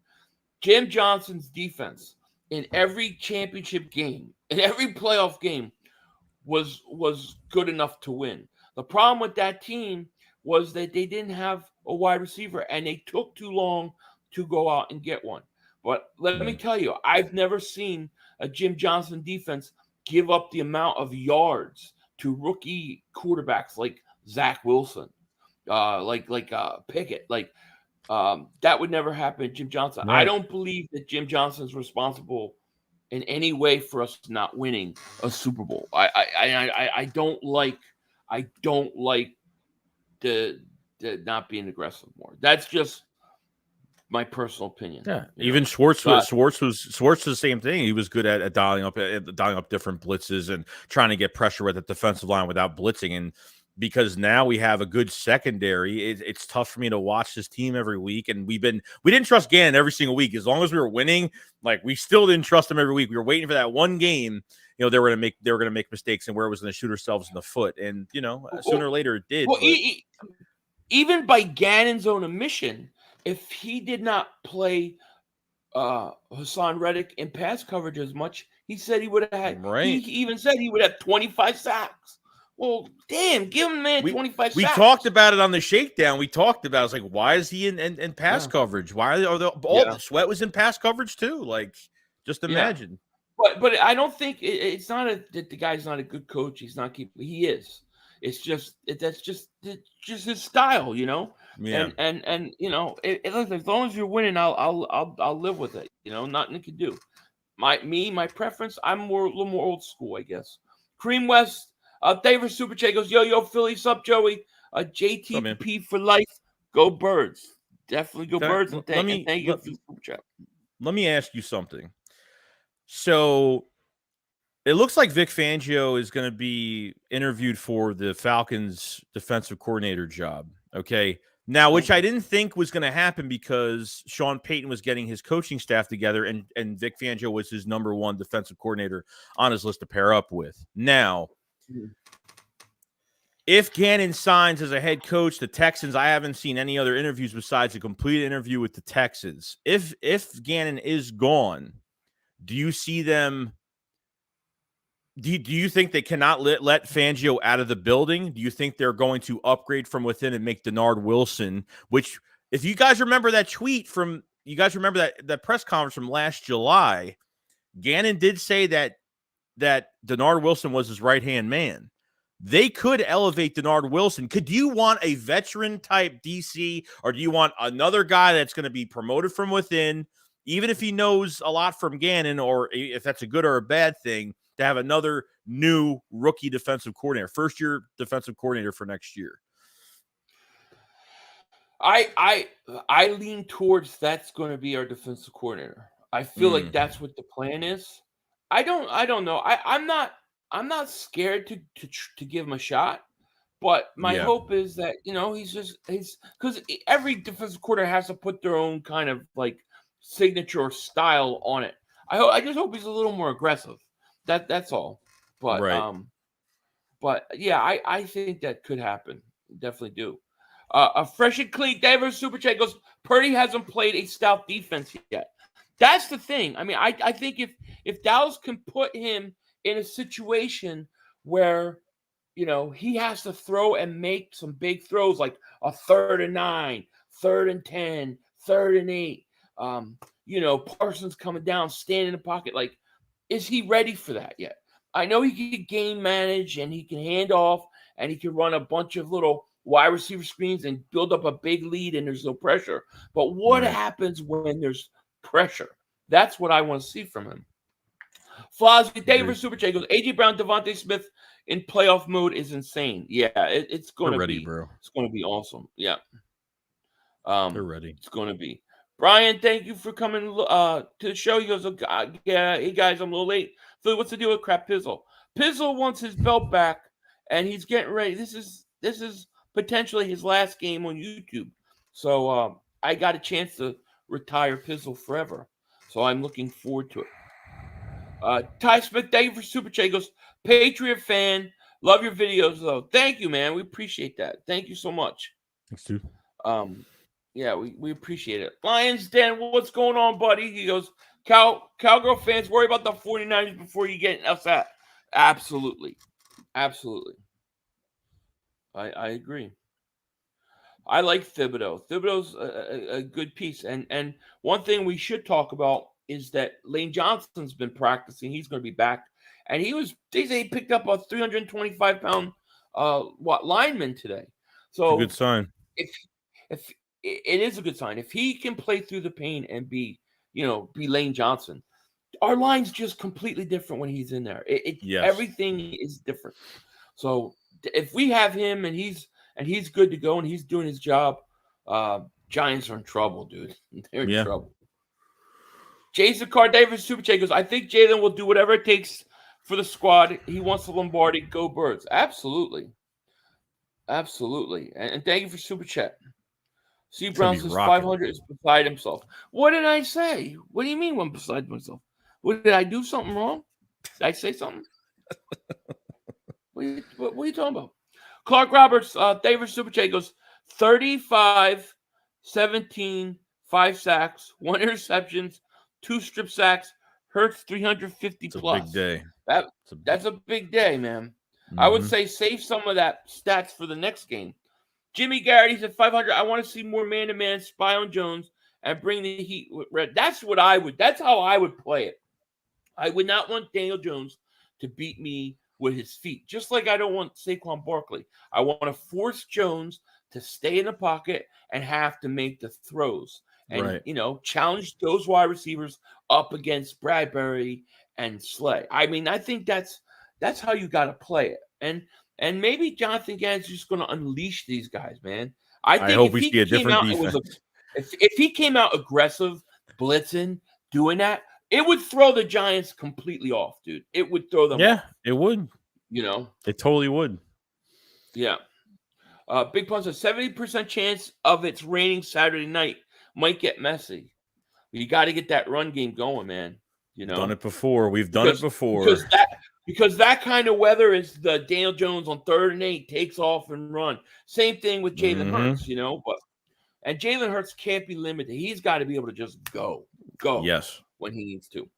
Jim Johnson's defense in every championship game, in every playoff game, was good enough to win. The problem with that team was that they didn't have a wide receiver, and they took too long to go out and get one. But let me tell you, I've never seen a Jim Johnson defense give up the amount of yards to rookie quarterbacks like Zach Wilson, like Pickett. That would never happen to Jim Johnson. Right. I don't believe that Jim Johnson's responsible in any way for us not winning a Super Bowl. I don't like the not being aggressive more. That's just my personal opinion. Yeah, even Schwartz was the same thing. He was good at dialing up different blitzes and trying to get pressure with the defensive line without blitzing. And because now we have a good secondary, it's tough for me to watch this team every week. And we didn't trust Gannon every single week. As long as we were winning, we still didn't trust him every week. We were waiting for that one game. They were going to make mistakes and where it was going to shoot ourselves in the foot. And sooner or later it did. Well, even by Gannon's own admission, if he did not play Hassan Reddick in pass coverage as much, he said he would have had. Right. He even said he would have 25 sacks. Well, damn, give him 25 sacks. We talked about it on the Shakedown. We talked about it. It's like, why is he in pass coverage? Why are the Sweat was in pass coverage too? Just imagine. But I don't think it's not that the guy's not a good coach. He's not keeping. He is. It's just that's just his style, Yeah. And as long as you're winning, I'll live with it. Nothing you can do. My preference. I'm a little more old school, I guess. Cream West. David Super Chat goes, yo, Philly, sup, Joey? JTP for life. Go Birds. Definitely go Birds. And thank you for the Super Chat. Let me ask you something. So it looks like Vic Fangio is going to be interviewed for the Falcons defensive coordinator job. Okay. Now, which I didn't think was going to happen because Sean Payton was getting his coaching staff together and Vic Fangio was his number one defensive coordinator on his list to pair up with. Now, if Gannon signs as a head coach, the Texans, I haven't seen any other interviews besides a complete interview with the Texans. If Gannon is gone, do you see them? Do you think they cannot let Fangio out of the building? Do you think they're going to upgrade from within and make Denard Wilson? Which, if you guys remember that tweet from, that press conference from last July, Gannon did say that Denard Wilson was his right-hand man. They could elevate Denard Wilson. Could you want a veteran type DC, or do you want another guy that's going to be promoted from within, even if he knows a lot from Gannon, or if that's a good or a bad thing, to have another new rookie defensive coordinator, first-year defensive coordinator for next year? I lean towards that's going to be our defensive coordinator. I feel like that's what the plan is. I don't know. I'm not scared to give him a shot, but my hope is that he's because every defensive coordinator has to put their own kind of signature or style on it. I just hope he's a little more aggressive. That's all. But I think that could happen. Definitely do. A fresh and clean David Super Chat goes, Purdy hasn't played a stout defense yet. That's the thing. I mean, I think if Dallas can put him in a situation where, he has to throw and make some big throws, like a 3rd and 9, 3rd and 10, 3rd and 8, Parsons coming down, standing in the pocket. Is he ready for that yet? I know he can game manage and he can hand off and he can run a bunch of little wide receiver screens and build up a big lead and there's no pressure. But what happens when there's pressure? That's what I want to see from him. Flossie David Super J goes, A.J. Brown, Devontae Smith in playoff mode is insane. Yeah, it's going to be, bro. It's going to be awesome. Yeah. They're ready. It's going to be. Brian, thank you for coming to the show. He goes, hey guys, I'm a little late. Philly, what's the deal with Crap Pizzle? Pizzle wants his belt back and he's getting ready. This is potentially his last game on YouTube. So I got a chance to retire Pizzle forever. So I'm looking forward to it. Ty Smith, thank you for Super Chat. He goes, Patriot fan. Love your videos, though. Thank you, man. We appreciate that. Thank you so much. Thanks, too. Yeah, we appreciate it. Lions Den, what's going on, buddy? He goes, Cowgirl fans, worry about the 49ers before you get upset. Absolutely. Absolutely. I agree. I like Thibodeau. Thibodeau's a good piece. And one thing we should talk about is that Lane Johnson's been practicing. He's going to be back. And they say he picked up a 325-pound lineman today. So It's a good sign. If it is a good sign. If he can play through the pain and be Lane Johnson, our line's just completely different when he's in there. Yes. Everything is different. So if we have him and he's good to go and he's doing his job, Giants are in trouble, dude. They're in trouble. Jason Cardaver Super Chat goes, I think Jalen will do whatever it takes for the squad. He wants the Lombardi. Go Birds. Absolutely. Absolutely. And thank you for Super Chat. C. Brown says 500 is beside himself. What did I say? What do you mean I'm beside myself? Did I do something wrong? Did I say something? What are you talking about? Clark Roberts, David Super Chat goes 35, 17, 5 sacks, 1 interceptions, 2 strip sacks, Hurts 350 plus. Big day. That's a big day, man. Mm-hmm. I would say save some of that stats for the next game. Jimmy Garrett, he said 500. I want to see more man-to-man spy on Jones and bring the heat with red. That's how I would play it. I would not want Daniel Jones to beat me with his feet, just like I don't want Saquon Barkley. I want to force Jones to stay in the pocket and have to make the throws and, challenge those wide receivers up against Bradbury and Slay. I mean, I think that's how you got to play it. And maybe Jonathan Gannon's just going to unleash these guys, man. I hope we see a different defense. If he came out aggressive, blitzing, doing that, it would throw the Giants completely off, dude. It would throw them off. Yeah, it would. It totally would. Yeah. Big Pun says 70% chance of it's raining Saturday night. Might get messy. You got to get that run game going, man. Done it before. We've done it before. Because that kind of weather is the Daniel Jones on 3rd and 8 takes off and run. Same thing with Jalen Hurts, and Jalen Hurts can't be limited. He's got to be able to just go. Yes. When he needs to.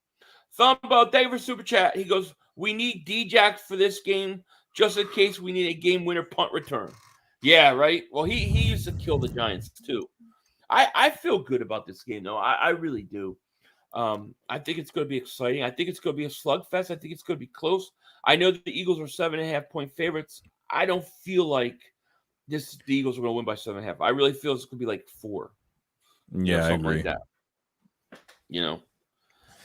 Thumbo, David Super Chat. He goes, we need D-Jack for this game just in case we need a game winner punt return. Yeah, right? Well, he used to kill the Giants too. I feel good about this game, though. I really do. I think it's going to be exciting. I think it's going to be a slugfest. I think it's going to be close. I know that the Eagles are 7.5-point favorites. I don't feel like the Eagles are going to win by 7.5. I really feel it's going to be like 4. Yeah, I agree. Like that.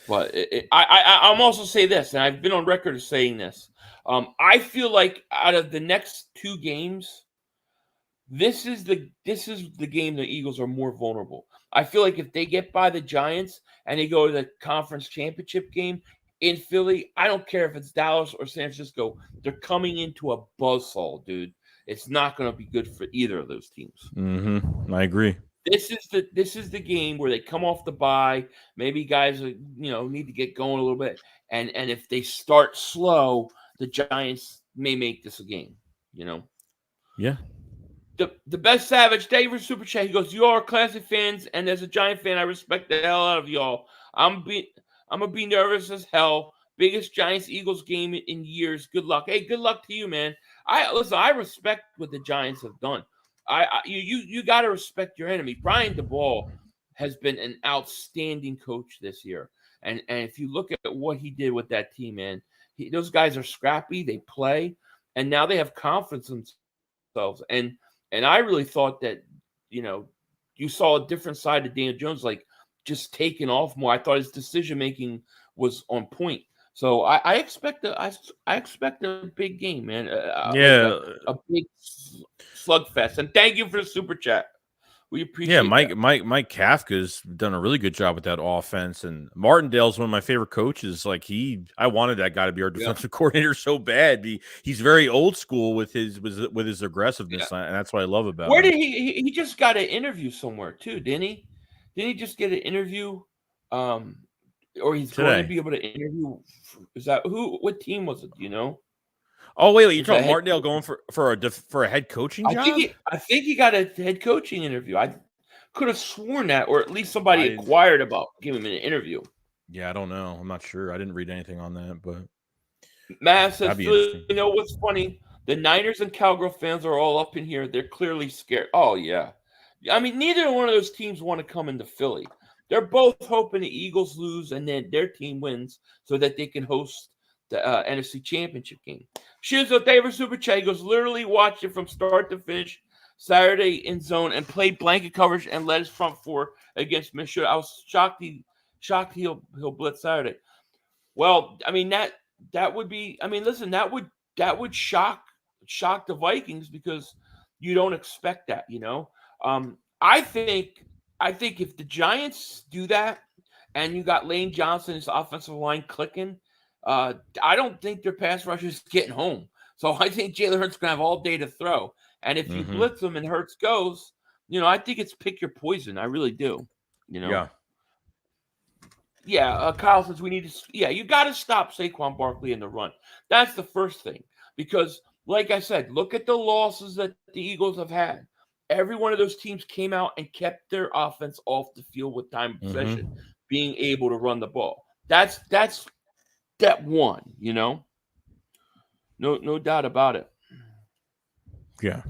But I'm also say this, and I've been on record of saying this. I feel like out of the next 2 games, this is the game the Eagles are more vulnerable. I feel like if they get by the Giants and they go to the conference championship game in Philly, I don't care if it's Dallas or San Francisco, they're coming into a buzzsaw, dude. It's not going to be good for either of those teams. Mm-hmm. I agree. This is the game where they come off the bye. Maybe guys need to get going a little bit, and if they start slow, the Giants may make this a game. Yeah. The best Savage, David Super Chat. He goes, "You all are classic fans, and as a Giant fan, I respect the hell out of y'all. I'm gonna be nervous as hell. Biggest Giants-Eagles game in years. Good luck. Hey, good luck to you, man. I respect what the Giants have done. You got to respect your enemy. Brian DeBall has been an outstanding coach this year, and if you look at what he did with that team, man, those guys are scrappy. They play, and now they have confidence in themselves. And I really thought that you saw a different side of Daniel Jones, like just taking off more. I thought his decision making was on point. So I expect a big game, man. A big slugfest. And thank you for the super chat. We appreciate it. Yeah, Mike Kafka's done a really good job with that offense. And Martindale's one of my favorite coaches. I wanted that guy to be our defensive coordinator so bad. He's very old school with his aggressiveness, and that's what I love about him. Where did he just got an interview somewhere too, didn't he? Didn't he just get an interview? Or he's today. Going to be able to interview. Is that what team was it? Do you know? Oh wait, you're talking Martindale going for a head coaching job? I think he got a head coaching interview. could have sworn that, or at least somebody I- acquired about giving him an interview. Yeah, I don't know. I'm not sure. I didn't read anything on that, but Matt says, that'd be "Philly, interesting. you know what's funny? The Niners and Cowgirl fans are all up in here. They're clearly scared. Oh, yeah. I mean, neither one of those teams want to come into Philly. They're both hoping the Eagles lose and then their team wins so that they can host the NFC Championship game. Shizo David Superchay goes, literally watched it from start to finish Saturday in zone and played blanket coverage and led his front four against Minnesota. I was shocked he'll blitz Saturday. Well, I mean, that would be, I mean, listen, that would shock the Vikings because you don't expect that, you know. I think if the Giants do that and you got Lane Johnson, his offensive line clicking, I don't think their pass rush is getting home. So I think Jalen Hurts gonna have all day to throw. And if you blitz them and Hurts goes, you know, I think it's pick your poison. I really do. You know. Yeah. Yeah, Kyle says we need to. Yeah, you got to stop Saquon Barkley in the run. That's the first thing because, like I said, look at the losses that the Eagles have had. Every one of those teams came out and kept their offense off the field with time of possession, being able to run the ball. That's step one. You know, no doubt about it. Yeah.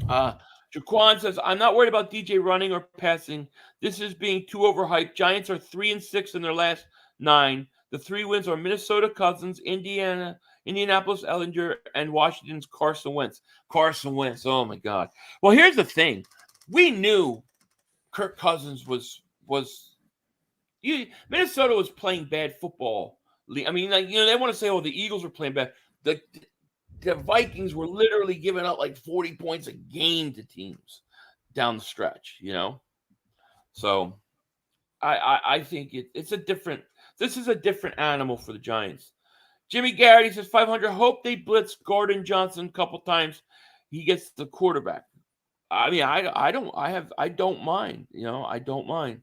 Jaquan says, I'm not worried about DJ running or passing. This is being too overhyped. Giants are 3-6 in their last 9. The 3 wins are Minnesota Cousins, Indianapolis Ellinger, and Washington's Carson Wentz. Carson Wentz, oh my God. Well, here's the thing. We knew Kirk Cousins Minnesota was playing bad football. I mean, like, you know, they want to say, oh, the Eagles were playing bad. The Vikings were literally giving up like 40 points a game to teams down the stretch, you know? So I think this is a different animal for the Giants. Jimmy Garrity says 500, hope they blitz Gordon Johnson a couple times. He gets the quarterback. I mean, I don't mind, you know, I don't mind.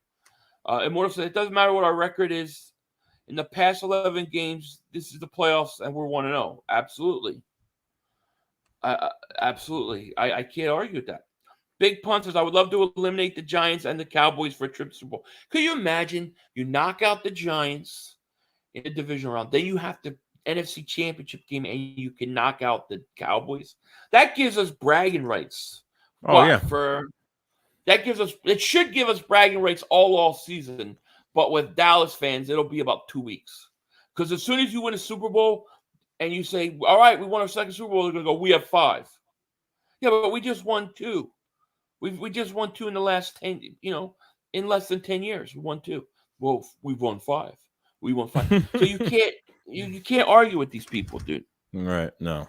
Immortal says it doesn't matter what our record is. In the past 11 games, this is the playoffs and we're 1-0. Absolutely. Absolutely. I can't argue with that. Big Pun says, I would love to eliminate the Giants and the Cowboys for a trip to Super Bowl. Could you imagine you knock out the Giants in the divisional round, then you have the NFC Championship game and you can knock out the Cowboys? That gives us bragging rights. It should give us bragging rights all season, but with Dallas fans, it'll be about 2 weeks. Because as soon as you win a Super Bowl, and you say, all right, we won our second Super Bowl, they're going to go, we have 5. Yeah, but we just won 2. We just won 2 in the last 10, you know, in less than 10 years. We won 2. Well, we've won 5. We won 5. So you can't argue with these people, dude. Right. No.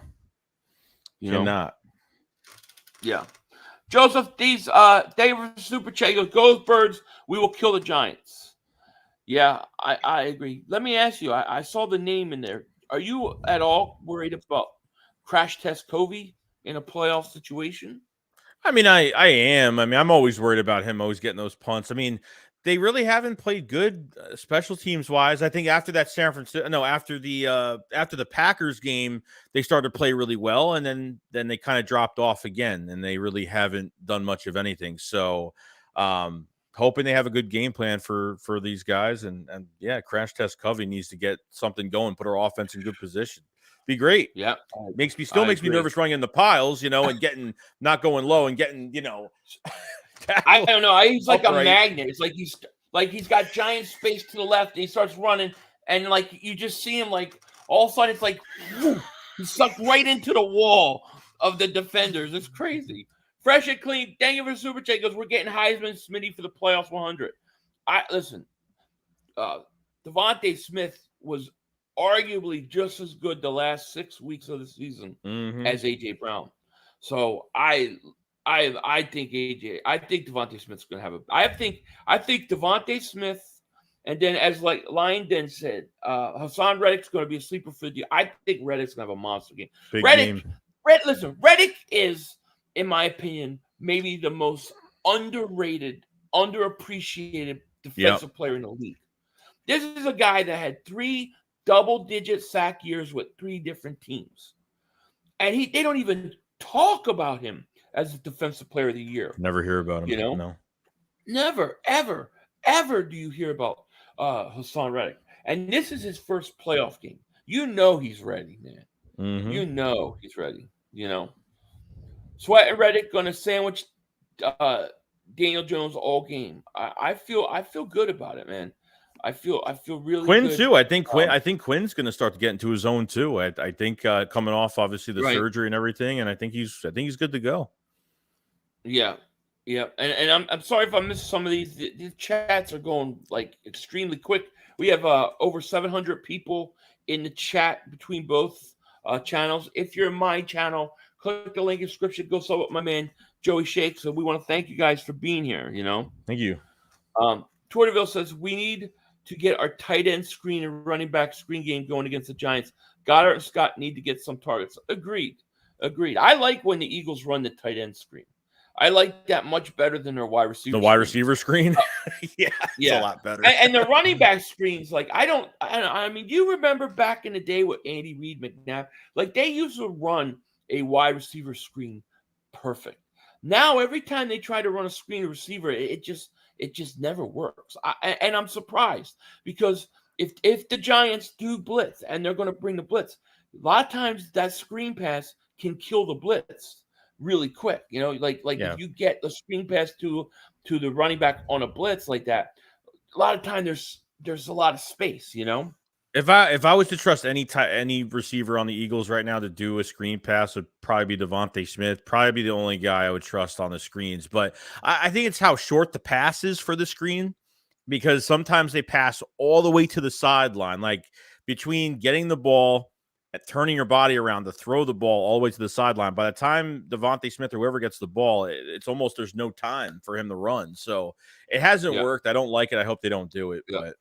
You cannot. Yeah. Joseph, David Super Chat goes, go Birds, we will kill the Giants. Yeah, I agree. Let me ask you, I saw the name in there. Are you at all worried about Crash Test Covey in a playoff situation? I mean, I am. I mean, I'm always worried about him always getting those punts. I mean, they really haven't played good special teams wise. I think after that after the Packers game, they started to play really well, and then they kind of dropped off again, and they really haven't done much of anything. So, hoping they have a good game plan for these guys, and yeah, Crash Test Covey needs to get something going, put our offense in good position. Be great. Yeah. Makes me nervous running in the piles, you know, and getting not going low and getting, you know. I don't know. He's like upright. A magnet. It's like he's got giant space to the left and he starts running and like you just see him like all of a sudden it's like whoo, he's sucked right into the wall of the defenders. It's crazy. Fresh and clean. Thank you for the super chat. Goes, we're getting Heisman Smitty for the playoffs 100. Listen. Devontae Smith was arguably just as good the last 6 weeks of the season as AJ Brown. So I think Devontae Smith's going to have I think Devontae Smith, and then as like Lion Den said, Hassan Reddick's going to be a sleeper for you. I think Reddick's going to have a monster game. Reddick is, in my opinion, maybe the most underrated, underappreciated defensive player in the league. This is a guy that had 3 double-digit sack years with 3 different teams. And they don't even talk about him as a defensive player of the year. Never hear about him. You know? No. Never, ever, ever do you hear about Hassan Reddick. And this is his first playoff game. You know he's ready, man. Mm-hmm. You know he's ready. Sweat and Reddick going to sandwich Daniel Jones all game. I feel good about it, man. I feel really Quinn good. too. I think Quinn's going to start to get into his zone too. I think coming off obviously the surgery and everything, and I think he's good to go. Yeah. And I'm sorry if I missed some of these. These chats are going like extremely quick. We have over 700 people in the chat between both channels. If you're in my channel, click the link in the description. Go sub with my man Joey Shakes. So we want to thank you guys for being here. Thank you. Torterville says we need to get our tight end screen and running back screen game going against the Giants. Goddard and Scott need to get some targets. Agreed. I like when the Eagles run the tight end screen. I like that much better than their wide receiver. The wide receiver screen, yeah, it's a lot better. And the running back screens, like I mean, you remember back in the day with Andy Reid, McNabb, like they used to run a wide receiver screen perfect. Now every time they try to run a screen receiver, it just never works. And I'm surprised because if the Giants do blitz and they're going to bring the blitz, a lot of times that screen pass can kill the blitz really quick. If you get the screen pass to the running back on a blitz like that, a lot of time there's a lot of space. If I was to trust any receiver on the Eagles right now to do a screen pass, would probably be Devontae Smith. Probably be the only guy I would trust on the screens. But I think it's how short the pass is for the screen, because sometimes they pass all the way to the sideline, like between getting the ball and turning your body around to throw the ball all the way to the sideline. By the time Devontae Smith or whoever gets the ball, it's almost there's no time for him to run. So it hasn't worked. I don't like it. I hope they don't do it. But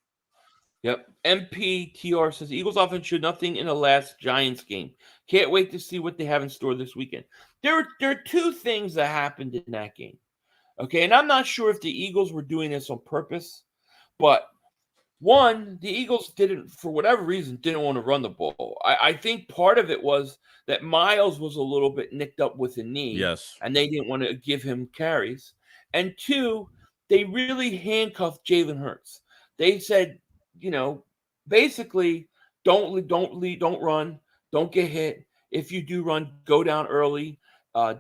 Yep. MPTR says Eagles offense showed nothing in the last Giants game. Can't wait to see what they have in store this weekend. There are two things that happened in that game. Okay, and I'm not sure if the Eagles were doing this on purpose, but one, the Eagles for whatever reason, didn't want to run the ball. I think part of it was that Miles was a little bit nicked up with a knee. Yes. And they didn't want to give him carries. And two, they really handcuffed Jalen Hurts. They said, basically, don't run, don't get hit. If you do run, go down early.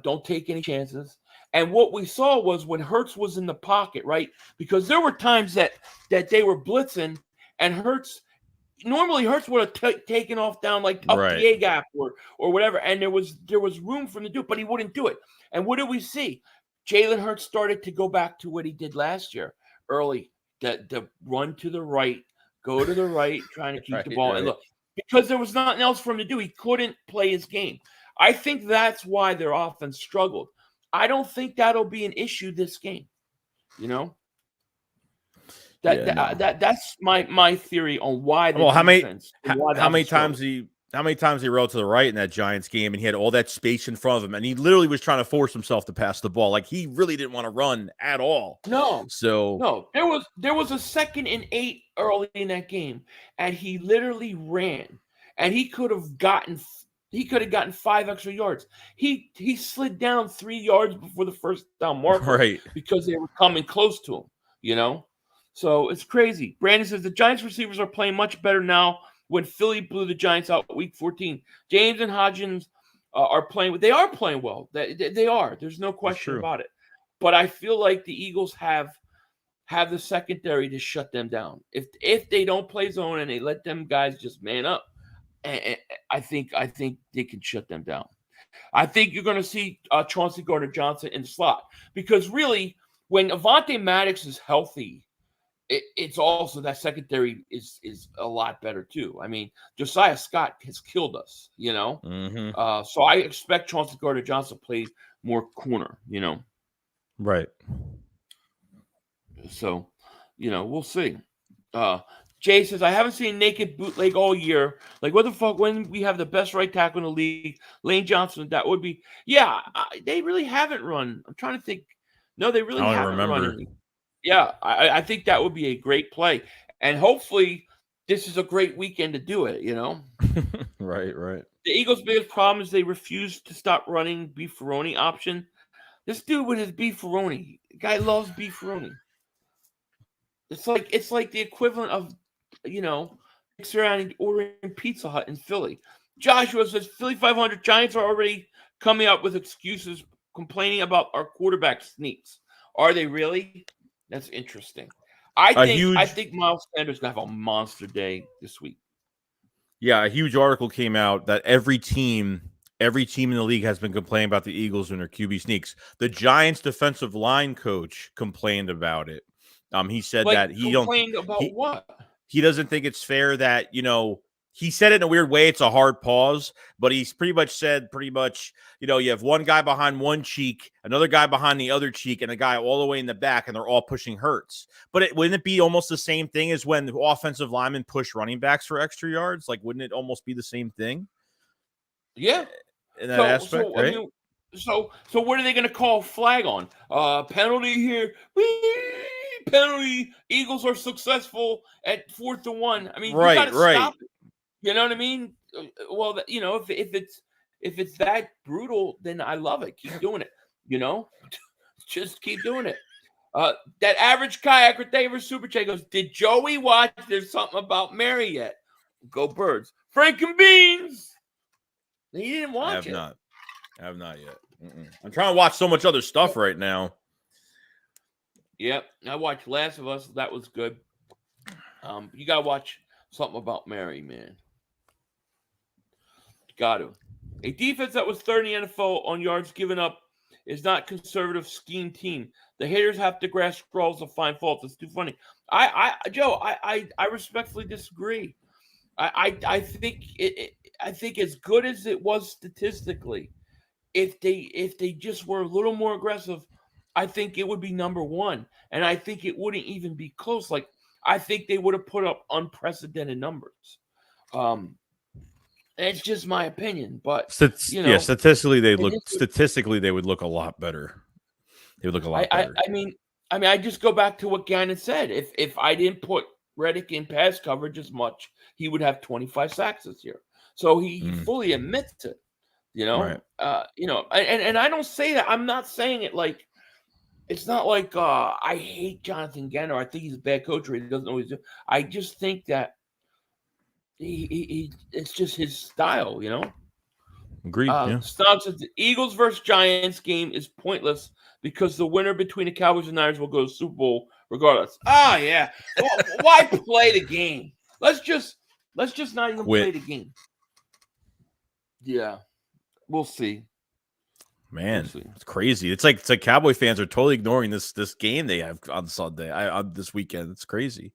Don't take any chances. And what we saw was when Hurts was in the pocket, right? Because there were times that they were blitzing, and Hurts would have taken off down like up the A gap or whatever, and there was room for him to do it, but he wouldn't do it. And what did we see? Jalen Hurts started to go back to what he did last year, early, the run to the right, go to the right, trying to keep the ball. And look, because there was nothing else for him to do, he couldn't play his game. I think that's why their offense struggled. I don't think that'll be an issue this game. That's my theory on why. How many times he rolled to the right in that Giants game, and he had all that space in front of him, and he literally was trying to force himself to pass the ball. Like he really didn't want to run at all. No. So there was a 2nd and 8 early in that game, and he literally ran, and he could have gotten 5 extra yards. He slid down 3 yards before the first down marker, right? Because they were coming close to him. So it's crazy. Brandon says the Giants receivers are playing much better now. When Philly blew the Giants out week 14, James and Hodgins are playing. They are playing well. They are. There's no question about it. But I feel like the Eagles have the secondary to shut them down. If they don't play zone and they let them guys just man up, I think they can shut them down. I think you're going to see Chauncey Gardner-Johnson in the slot, because really when Avonte Maddox is healthy, it's also that secondary is a lot better too. I mean, Josiah Scott has killed us, Mm-hmm. So I expect Chauncey Gardner-Johnson to play more corner, Right. So, we'll see. Jay says, I haven't seen naked bootleg all year. Like, what the fuck? When we have the best right tackle in the league, Lane Johnson, that would be. Yeah, they really haven't run. I'm trying to think. No, they really haven't run. Yeah, I think that would be a great play. And hopefully this is a great weekend to do it, Right. The Eagles' biggest problem is they refuse to stop running beefaroni option. This dude with his beefaroni. The guy loves beefaroni. It's like the equivalent of, mixing around and ordering Pizza Hut in Philly. Joshua says Philly 500 Giants are already coming up with excuses, complaining about our quarterback sneaks. Are they really? That's interesting. I think Miles Sanders gonna have a monster day this week. Yeah, a huge article came out that every team in the league has been complaining about the Eagles and their QB sneaks. The Giants defensive line coach complained about it. He said that complained about what? He doesn't think it's fair that, he said it in a weird way. It's a hard pause, but he's pretty much said, you have one guy behind one cheek, another guy behind the other cheek, and a guy all the way in the back, and they're all pushing Hurts. But wouldn't it be almost the same thing as when the offensive linemen push running backs for extra yards? Like, wouldn't it almost be the same thing? Yeah. In that aspect, right? I mean, so what are they going to call flag on? Penalty here. Penalty. Eagles are successful at 4th and 1. I mean, you got to stop it. You know what I mean? Well, if it's that brutal, then I love it. Keep doing it. Just keep doing it. That average kayaker David Super Chat goes, did Joey watch There's Something About Mary yet? Go Birds. Frank and Beans. He didn't watch it. I have not yet. I'm trying to watch so much other stuff right now. Yep. I watched Last of Us. That was good. You got to watch Something About Mary, man. Got to. A defense that was third in the NFL on yards given up is not conservative scheme team. The haters have to grasp scrolls to find faults. It's too funny. Joe, I respectfully disagree. I think as good as it was statistically, if they just were a little more aggressive, I think it would be number one. And I think it wouldn't even be close. Like, I think they would have put up unprecedented numbers. It's just my opinion, but statistically they would look a lot better. They would look a lot better. I just go back to what Gannon said. If I didn't put Reddick in pass coverage as much, he would have 25 sacks this year. So he fully admits it. Right. And I don't say that. I'm not saying it like it's not like I hate Jonathan Gannon or I think he's a bad coach or he doesn't know what he's doing. I just think that he it's just his style, Agreed. Snob says the Eagles versus Giants game is pointless because the winner between the Cowboys and Niners will go to the Super Bowl regardless. Yeah. Why play the game? Let's just not even play the game. Yeah. We'll see. Man, it's crazy. It's like Cowboy fans are totally ignoring this game they have on Sunday. On this weekend. It's crazy.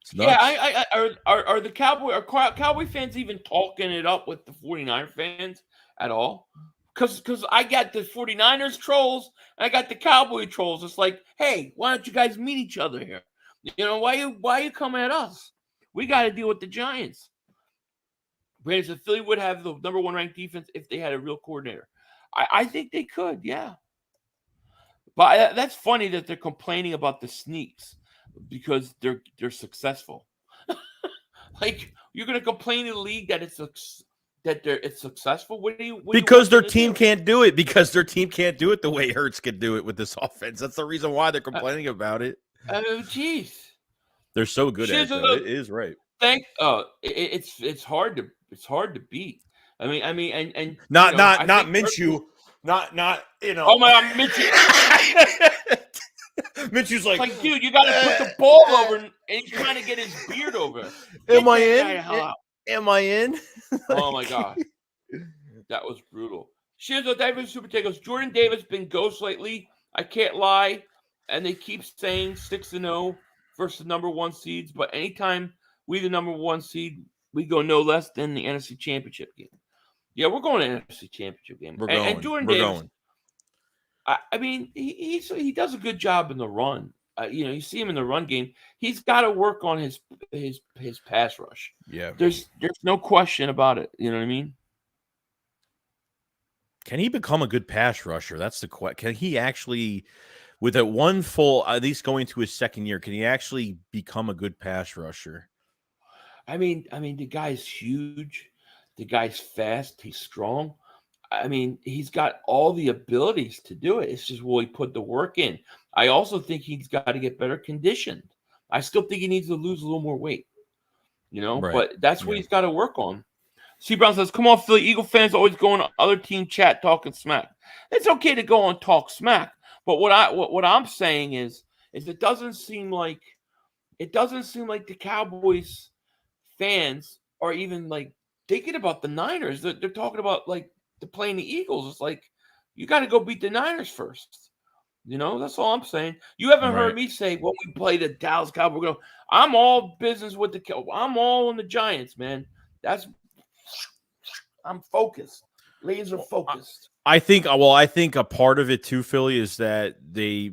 It's nuts. Yeah, are the Cowboy fans even talking it up with the 49er fans at all? Because I got the 49ers trolls and I got the Cowboy trolls. It's like, hey, why don't you guys meet each other here? Why are you coming at us? We got to deal with the Giants. Brandon said Philly would have the number 1 ranked defense if they had a real coordinator. I think they could, yeah. But that's funny that they're complaining about the sneaks because they're successful. Like, you're going to complain to the league that it's successful? Because their team can't do it. Because their team can't do it the way Hurts can do it with this offense. That's the reason why they're complaining about it. Jeez. They're so good at it. It is right. It's hard to beat. I mean, and not Minshew, not Oh my God, Minshew! Minshew's like, dude, you got to put the ball over, and he's trying to get his beard over. Am I in? Am I in? Oh my God, that was brutal. Shizo David Super Goes, Jordan Davis been ghost lately. I can't lie, and they keep saying 6-0 versus number 1 seeds, but anytime we the number 1 seed, we go no less than the NFC Championship game. Yeah, we're going to NFC Championship game. And Jordan Davis, I mean, he does a good job in the run. You see him in the run game. He's got to work on his pass rush. Yeah, there's no question about it. You know what I mean? Can he become a good pass rusher? That's the question. Can he actually, with that one full, at least going to his second year, can he actually become a good pass rusher? I mean, the guy's huge. The guy's fast. He's strong. I mean, he's got all the abilities to do it. It's just, will he put the work in? I also think he's got to get better conditioned. I still think he needs to lose a little more weight, Right. but that's what he's got to work on. C. Brown says, come on, Philly. Eagle fans always going to other team chat talking smack. It's okay to go and talk smack. But what I'm saying is it doesn't seem like the Cowboys fans are even like thinking about the Niners. They're talking about like playing the Eagles. It's like you got to go beat the Niners first. That's all I'm saying. You haven't heard me say when we play the Dallas Cowboys. I'm all business with I'm all on the Giants, man. I'm focused, laser focused. I think a part of it too, Philly, is that they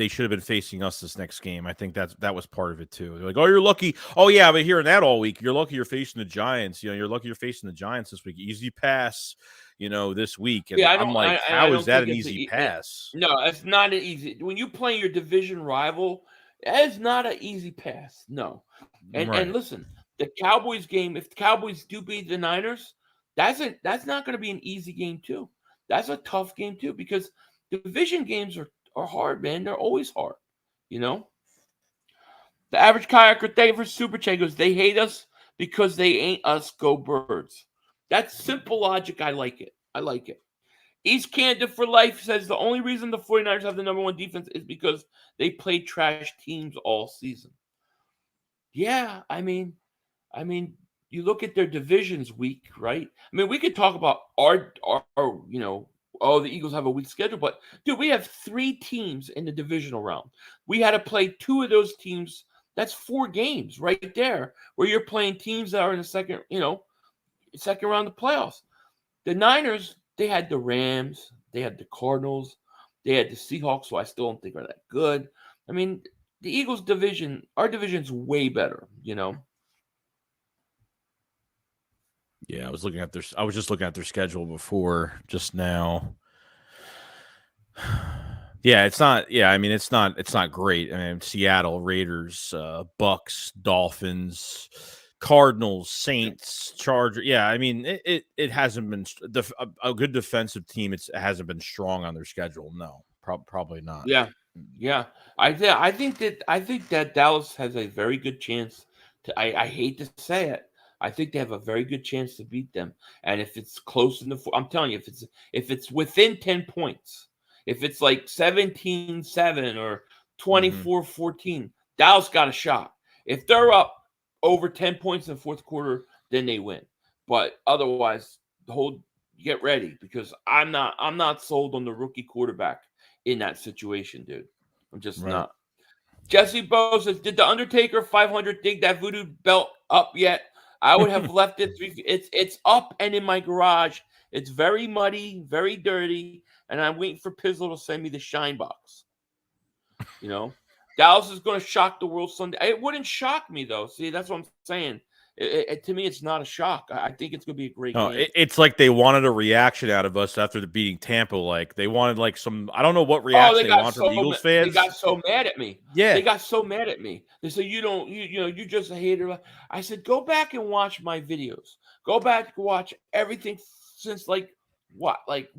should have been facing us this next game. I think that was part of it too. They're like, oh, you're lucky. Oh yeah, but hearing that all week, you're lucky you're facing the Giants. You're lucky you're facing the Giants this week. Easy pass, this week. And I'm like, how is that an easy pass? No, it's not an easy. When you play your division rival, it's not an easy pass. No, and listen, the Cowboys game. If the Cowboys do beat the Niners, that's not going to be an easy game too. That's a tough game too, because division games are hard, man. They're always hard, The average kayaker, thank you for Super Chat, goes, they hate us because they ain't us. Go Birds. That's simple logic. I like it. East Canada for Life says the only reason the 49ers have the number one defense is because they played trash teams all season. Yeah, I mean, you look at their divisions weak, right? I mean, we could talk about our the Eagles have a weak schedule, but dude, we have 3 teams in the divisional round. We had to play 2 of those teams. That's 4 games right there where you're playing teams that are in the second round of playoffs. The Niners, they had the Rams, they had the Cardinals, they had the Seahawks, so I still don't think are that good. I mean, the Eagles division, our division's way better, Yeah, I was just looking at their schedule before just now. Yeah, it's not. Yeah, I mean, it's not great. I mean, Seattle, Raiders, Bucks, Dolphins, Cardinals, Saints, Chargers. Yeah, I mean, it hasn't been a good defensive team. It hasn't been strong on their schedule. No, probably not. Yeah. I think that Dallas has a very good chance to. I hate to say it. I think they have a very good chance to beat them. And if it's close in I'm telling you, if it's within 10 points, if it's like 17-7 or 24-14, Dallas got a shot. If they're up over 10 points in the fourth quarter, then they win. But otherwise, get ready, because I'm not sold on the rookie quarterback in that situation, dude. I'm just not. Jesse Bo says, did the Undertaker 500 dig that voodoo belt up yet? I would have left it. It's up and in my garage. It's very muddy, very dirty, and I'm waiting for Pizzle to send me the shine box. Dallas is going to shock the world Sunday. It wouldn't shock me, though. See, that's what I'm saying. To me, it's not a shock. I think it's going to be a great game. It's like they wanted a reaction out of us after the beating Tampa. Like they wanted like some, I don't know what reaction they want from Eagles fans. They got so mad at me. Yeah. They got so mad at me. They said, you just a hater. I said, go back and watch my videos. Go back and watch everything since like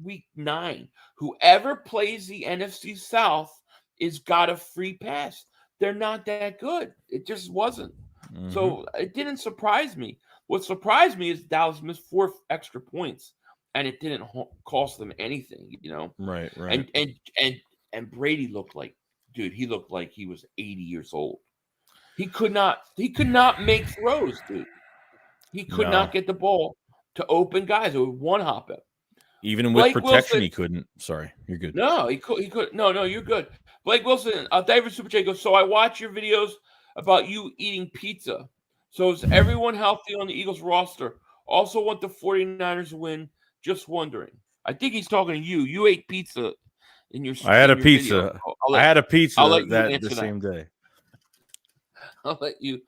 week 9. Whoever plays the NFC South is got a free pass. They're not that good. It just wasn't. So it didn't surprise me. What surprised me is Dallas missed 4 extra points, and it didn't cost them anything. Right. And Brady looked like he was 80 years old. He could not make throws, dude. He could not get the ball to open guys. It would one hop it. Even with protection, he couldn't. Sorry, you're good. No, he could. No, you're good. Blake Wilson, David Super Chat goes, so I watch your videos about you eating pizza. So is everyone healthy on the Eagles roster? Also want the 49ers to win. Just wondering. I think he's talking to you. You ate pizza in your I had a pizza. I had a pizza the same day. I'll let you.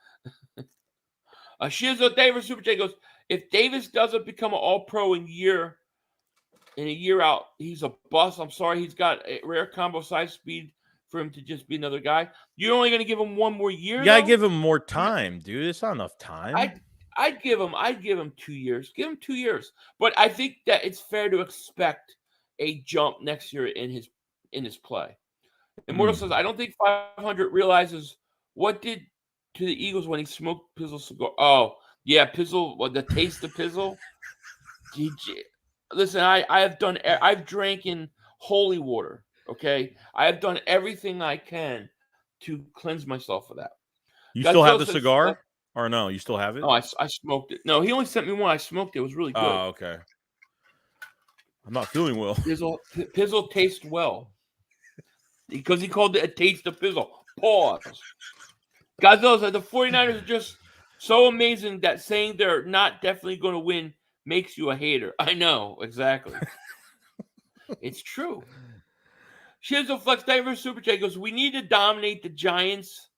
Shizo Davis Super Chat goes, if Davis doesn't become an all-pro in a year out, he's a bust. I'm sorry. He's got a rare combo size speed for him to just be another guy. You're only going to give him one more year? Yeah, I give him more time, dude. It's not enough time. I'd give him 2 years. Give him 2 years. But I think that it's fair to expect a jump next year in his play. Immortal says, I don't think 500 realizes What did to the Eagles when he smoked Pizzle cigar? Oh, yeah, Pizzle. What the taste of Pizzle? Listen, I've drank in holy water. Okay, I have done everything I can to cleanse myself of that. You still have the says, cigar, or no? You still have it? Oh, I smoked it. No, he only sent me one. I smoked it. It was really good. Oh, okay. I'm not feeling well. Pizzle tastes well because he called it a taste of Pizzle. Pause. Godzilla said the 49ers are just so amazing that saying they're not definitely going to win makes you a hater. I know, exactly. It's true. Shizu Flex Diver Super Chat goes, we need to dominate the Giants.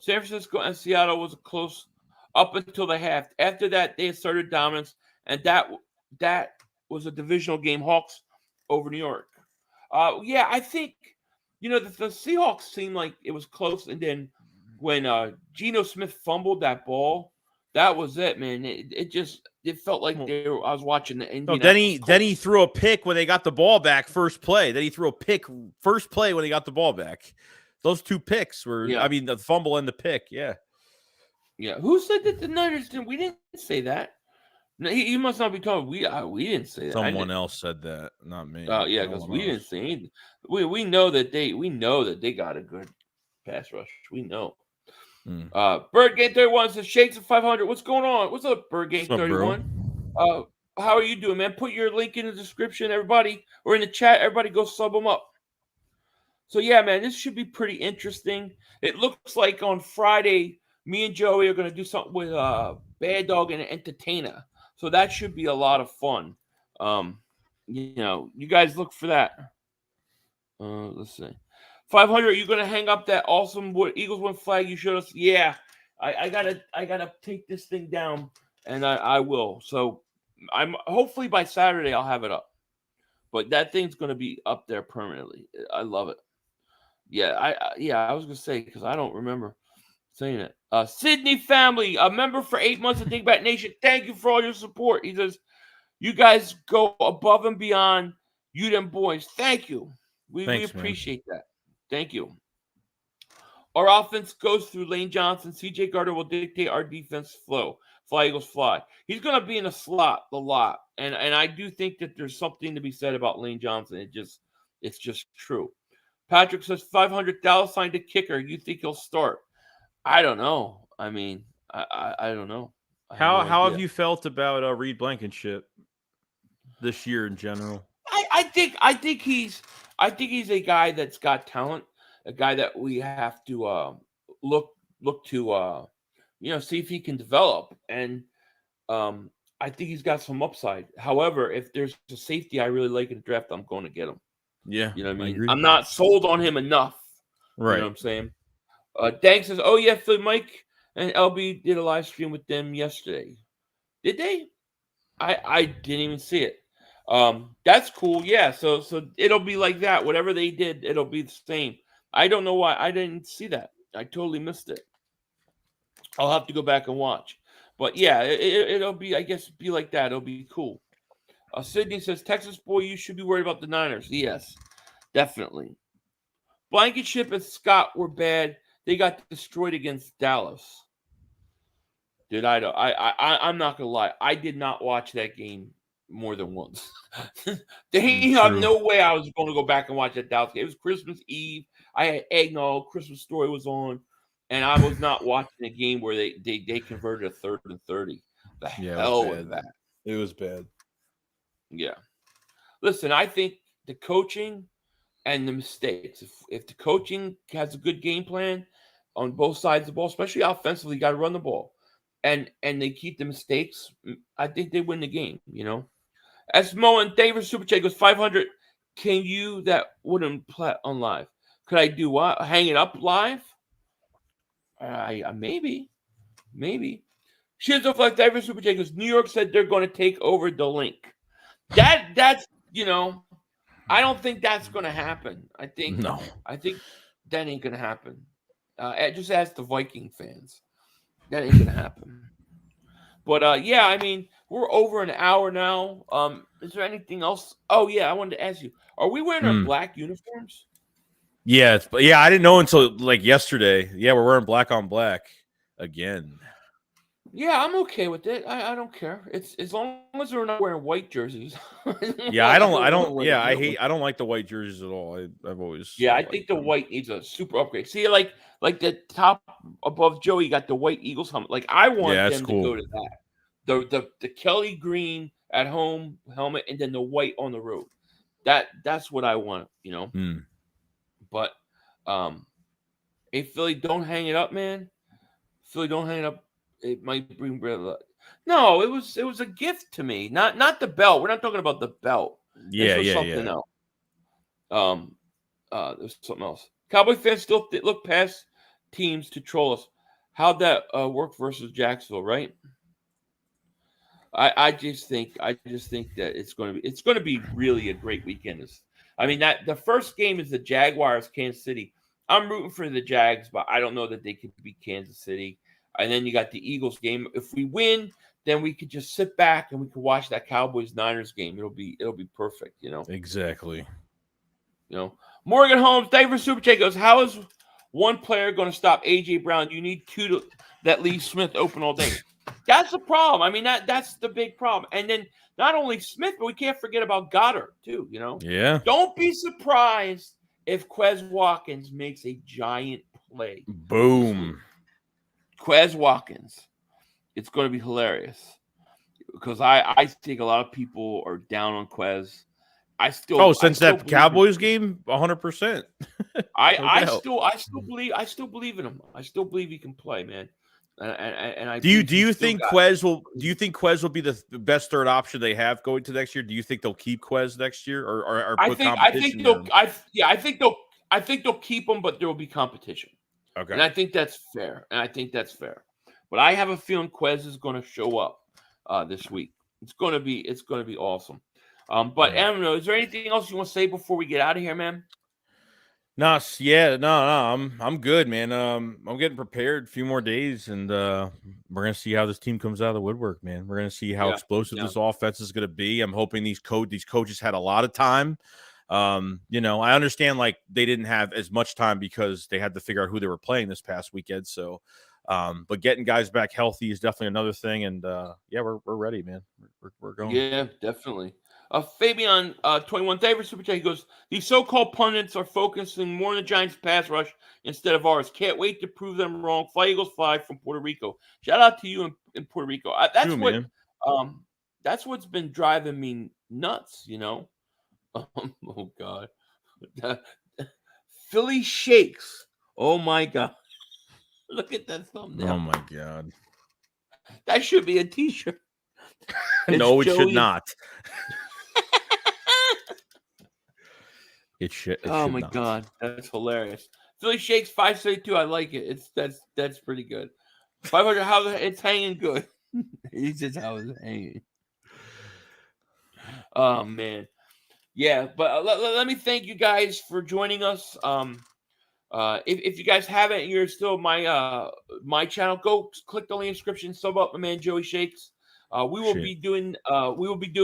San Francisco and Seattle was close up until the half. After that, they asserted dominance, and that was a divisional game, Hawks over New York. Yeah, I think, the Seahawks seemed like it was close, and then when Geno Smith fumbled that ball, that was it, man. It felt like I was watching the Indianapolis. Then he threw a pick when they got the ball back first play. Then he threw a pick first play when they got the ball back. Those two picks were, the fumble and the pick, yeah. Yeah, who said that the Niners didn't? We didn't say that. No, he must not be talking. We didn't say that. Someone else said that, not me. Yeah, because we didn't say anything. We know that they got a good pass rush. We know. Bird Game 31 says Shakes at 500. What's going on? What's up, Bird Game 31? How are you doing, man? Put your link in the description, everybody, or in the chat. Everybody, go sub them up. So yeah, man, this should be pretty interesting. It looks like on Friday, me and Joey are going to do something with Bad Dog and Entertainer. So that should be a lot of fun. You guys look for that. Let's see. 500, are you going to hang up that awesome Eagles win flag you showed us? Yeah, I gotta take this thing down, and I will. So I'm hopefully by Saturday I'll have it up. But that thing's going to be up there permanently. I love it. Yeah, I was going to say, because I don't remember saying it. Sydney family, a member for 8 months of Dingbat Nation. Thank you for all your support. He says, you guys go above and beyond. You them boys. Thank you. We appreciate that. Thank you. Our offense goes through Lane Johnson. CJ Gardner will dictate our defense flow. Fly, Eagles, fly. He's going to be in a slot a lot. And I do think that there's something to be said about Lane Johnson. It's just true. Patrick says 500 Dallas signed a kicker. You think he'll start? I don't know. I mean, I don't know. How have you felt about Reed Blankenship this year in general? I think he's a guy that's got talent, a guy that we have to look to see if he can develop. And I think he's got some upside. However, if there's a safety I really like in the draft, I'm going to get him. Yeah. You know what I mean? I'm not sold on him enough. Right. You know what I'm saying? Dank says, oh, yeah, Phil, Mike and LB did a live stream with them yesterday. Did they? I didn't even see it. That's cool. Yeah, so it'll be like that. Whatever they did, it'll be the same. I don't know why I didn't see that. I totally missed it. I'll have to go back and watch. But yeah, it'll be, I guess, be like that. It'll be cool. Sydney says, Texas boy, you should be worried about the Niners. Yes, definitely. Blankenship and Scott were bad. They got destroyed against Dallas. Dude, I'm not gonna lie. I did not watch that game more than once. They have no way I was going to go back and watch that Dallas game. It was Christmas Eve. I had eggnog. Christmas Story was on, and I was not watching a game where they converted a 3rd and 30. The hell with that. It was bad. Yeah. Listen, I think the coaching and the mistakes. If the coaching has a good game plan on both sides of the ball, especially offensively, you got to run the ball. And they keep the mistakes, I think they win the game, As Mo and David Super Chat goes 500. Can you that wouldn't play on live? Could I do what? Hang it up live? Maybe. Shizu Flex David Super Chat goes, New York said they're going to take over the link. That's I don't think that's going to happen. I think that ain't going to happen. Just ask the Viking fans. That ain't gonna happen. But yeah, I mean, we're over an hour now. Is there anything else? Oh yeah, I wanted to ask you: are we wearing our black uniforms? Yeah, I didn't know until like yesterday. Yeah, we're wearing black on black again. Yeah, I'm okay with it. I don't care. It's as long as we're not wearing white jerseys. Yeah, I don't. wear Yeah, the I don't like the white jerseys at all. I've always. Yeah, I think the white needs a super upgrade. See, like the top above Joey got the white Eagles helmet. Like I want Yeah, that's them cool. to go to that. The Kelly green at home helmet and then the white on the road. That's what I want, you know. But hey Philly, don't hang it up, man. Philly, don't hang it up. It might bring red luck. No, it was a gift to me. Not the belt. We're not talking about the belt. Yeah, something else. There's something else. Cowboy fans still look past teams to troll us. How'd that work versus Jacksonville, right? I just think that it's going to be really a great weekend. I mean, that the first game is the Jaguars, Kansas City. I'm rooting for the Jags, but I don't know that they could beat Kansas City. And then you got the Eagles game. If we win, then we could just sit back and we could watch that Cowboys-Niners game. It'll be perfect, you know. Exactly. You know, Morgan Holmes, thank you for Super Chat goes, how is one player going to stop A.J. Brown? You need two that leave Smith open all day. That's the problem. I mean, that's the big problem. And then not only Smith, but we can't forget about Goddard too, you know? Yeah. Don't be surprised if Quez Watkins makes a giant play. Boom. Quez Watkins. It's going to be hilarious because I think a lot of people are down on Quez. Since that Cowboys game, 100%. I still believe in him. I still believe he can play, man. And I do you think Quez will be the best third option they have going to next year? Do you think they'll keep Quez next year or put competition? I think they'll keep him, but there will be competition. Okay. And I think that's fair. But I have a feeling Quez is going to show up this week. It's going to be awesome. But I don't know. Is there anything else you want to say before we get out of here, man? No. I'm good, man. I'm getting prepared. A few more days, and we're gonna see how this team comes out of the woodwork, man. We're gonna see how explosive this offense is gonna be. I'm hoping these coaches had a lot of time. You know, I understand like they didn't have as much time because they had to figure out who they were playing this past weekend. So, but getting guys back healthy is definitely another thing. And we're ready, man. We're going. Yeah, definitely. Fabian 21 David Super Chat, he goes, these so-called pundits are focusing more on the Giants pass rush instead of ours. Can't wait to prove them wrong. Fly Eagles fly from Puerto Rico. Shout out to you in Puerto Rico. That's what's been driving me nuts, you know. Oh God. Philly Shakes. Oh my God. Look at that thumbnail. Oh my God. That should be a t-shirt. No, it should not. It should. Oh my God, that's hilarious. Philly Shakes 532. I like it. That's pretty good. 500. How it's hanging good. He says how it's hanging. Oh man, yeah. But let me thank you guys for joining us. If you guys haven't, you're still my channel. Go click the link description. Sub up my man Joey Shakes. We will be doing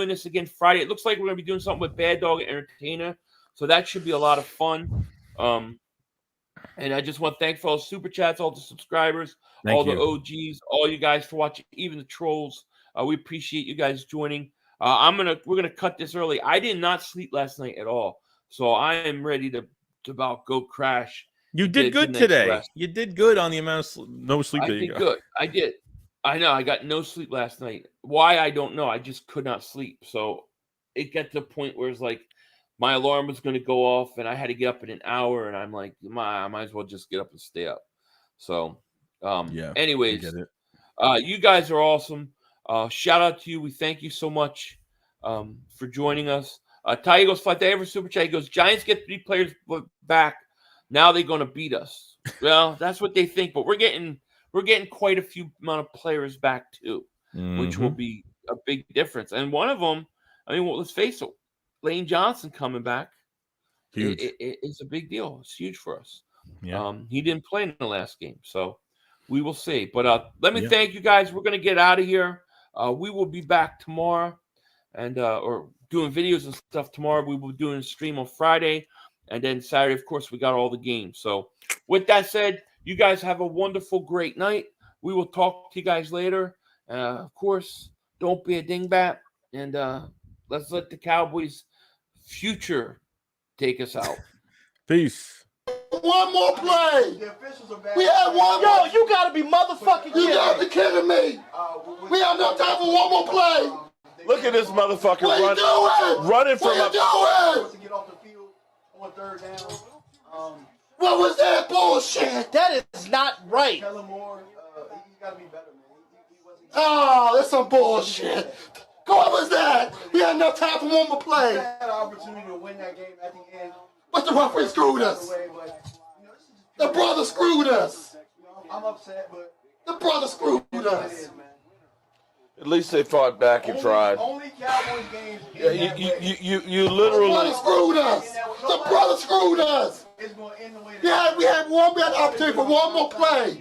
this again Friday. It looks like we're gonna be doing something with Bad Dog and Entertainer. So that should be a lot of fun. And I just want to thank for all the super chats, all the subscribers, all the OGs, all you guys for watching, even the trolls. We appreciate you guys joining. We're gonna cut this early. I did not sleep last night at all, so I am ready to about go crash. You did good today. You did good on the amount of no sleep. I did good. I did. I know. I got no sleep last night. Why I don't know. I just could not sleep. So it got to the point where it's like, my alarm was going to go off, and I had to get up in an hour, and I'm like, I might as well just get up and stay up. So, anyways, you guys are awesome. Shout out to you. We thank you so much for joining us. Ty goes, Flat Day ever Super Chat goes, Giants get 3 players back. Now they're going to beat us. Well, that's what they think, but we're getting quite a few amount of players back too, which will be a big difference. And one of them, I mean, let's face it, Lane Johnson coming back, it's a big deal. It's huge for us. Yeah. He didn't play in the last game, so we will see. But let me thank you guys. We're going to get out of here. We will be back tomorrow and or doing videos and stuff tomorrow. We will be doing a stream on Friday. And then Saturday, of course, we got all the games. So with that said, you guys have a wonderful, great night. We will talk to you guys later. Of course, don't be a dingbat. And let's let the Cowboys' future take us out. Peace. One more play. We had one Yo, more. you gotta be motherfucking You kidding gotta me. be kidding me. We have no time for one more play. Look at this motherfucker What you doing? running from What you a. doing? To get off the field on third down. What was that bullshit? That is not right. Kellen Moore, he's got to be better, man. He wasn't. Oh, that's some bullshit. What was that? We had enough time for one more He play. had an opportunity to win that game at the end. But the referee screwed us. Away, but, you know, this is just The brother screwed us. You know, I'm upset, but The brother screwed it is what it us. is, man. At least they fought back and tried. Only Cowboys games. Yeah, you literally. The brother screwed us. The brother screwed us. It's going to end the way. We had one. We had the opportunity for one more play.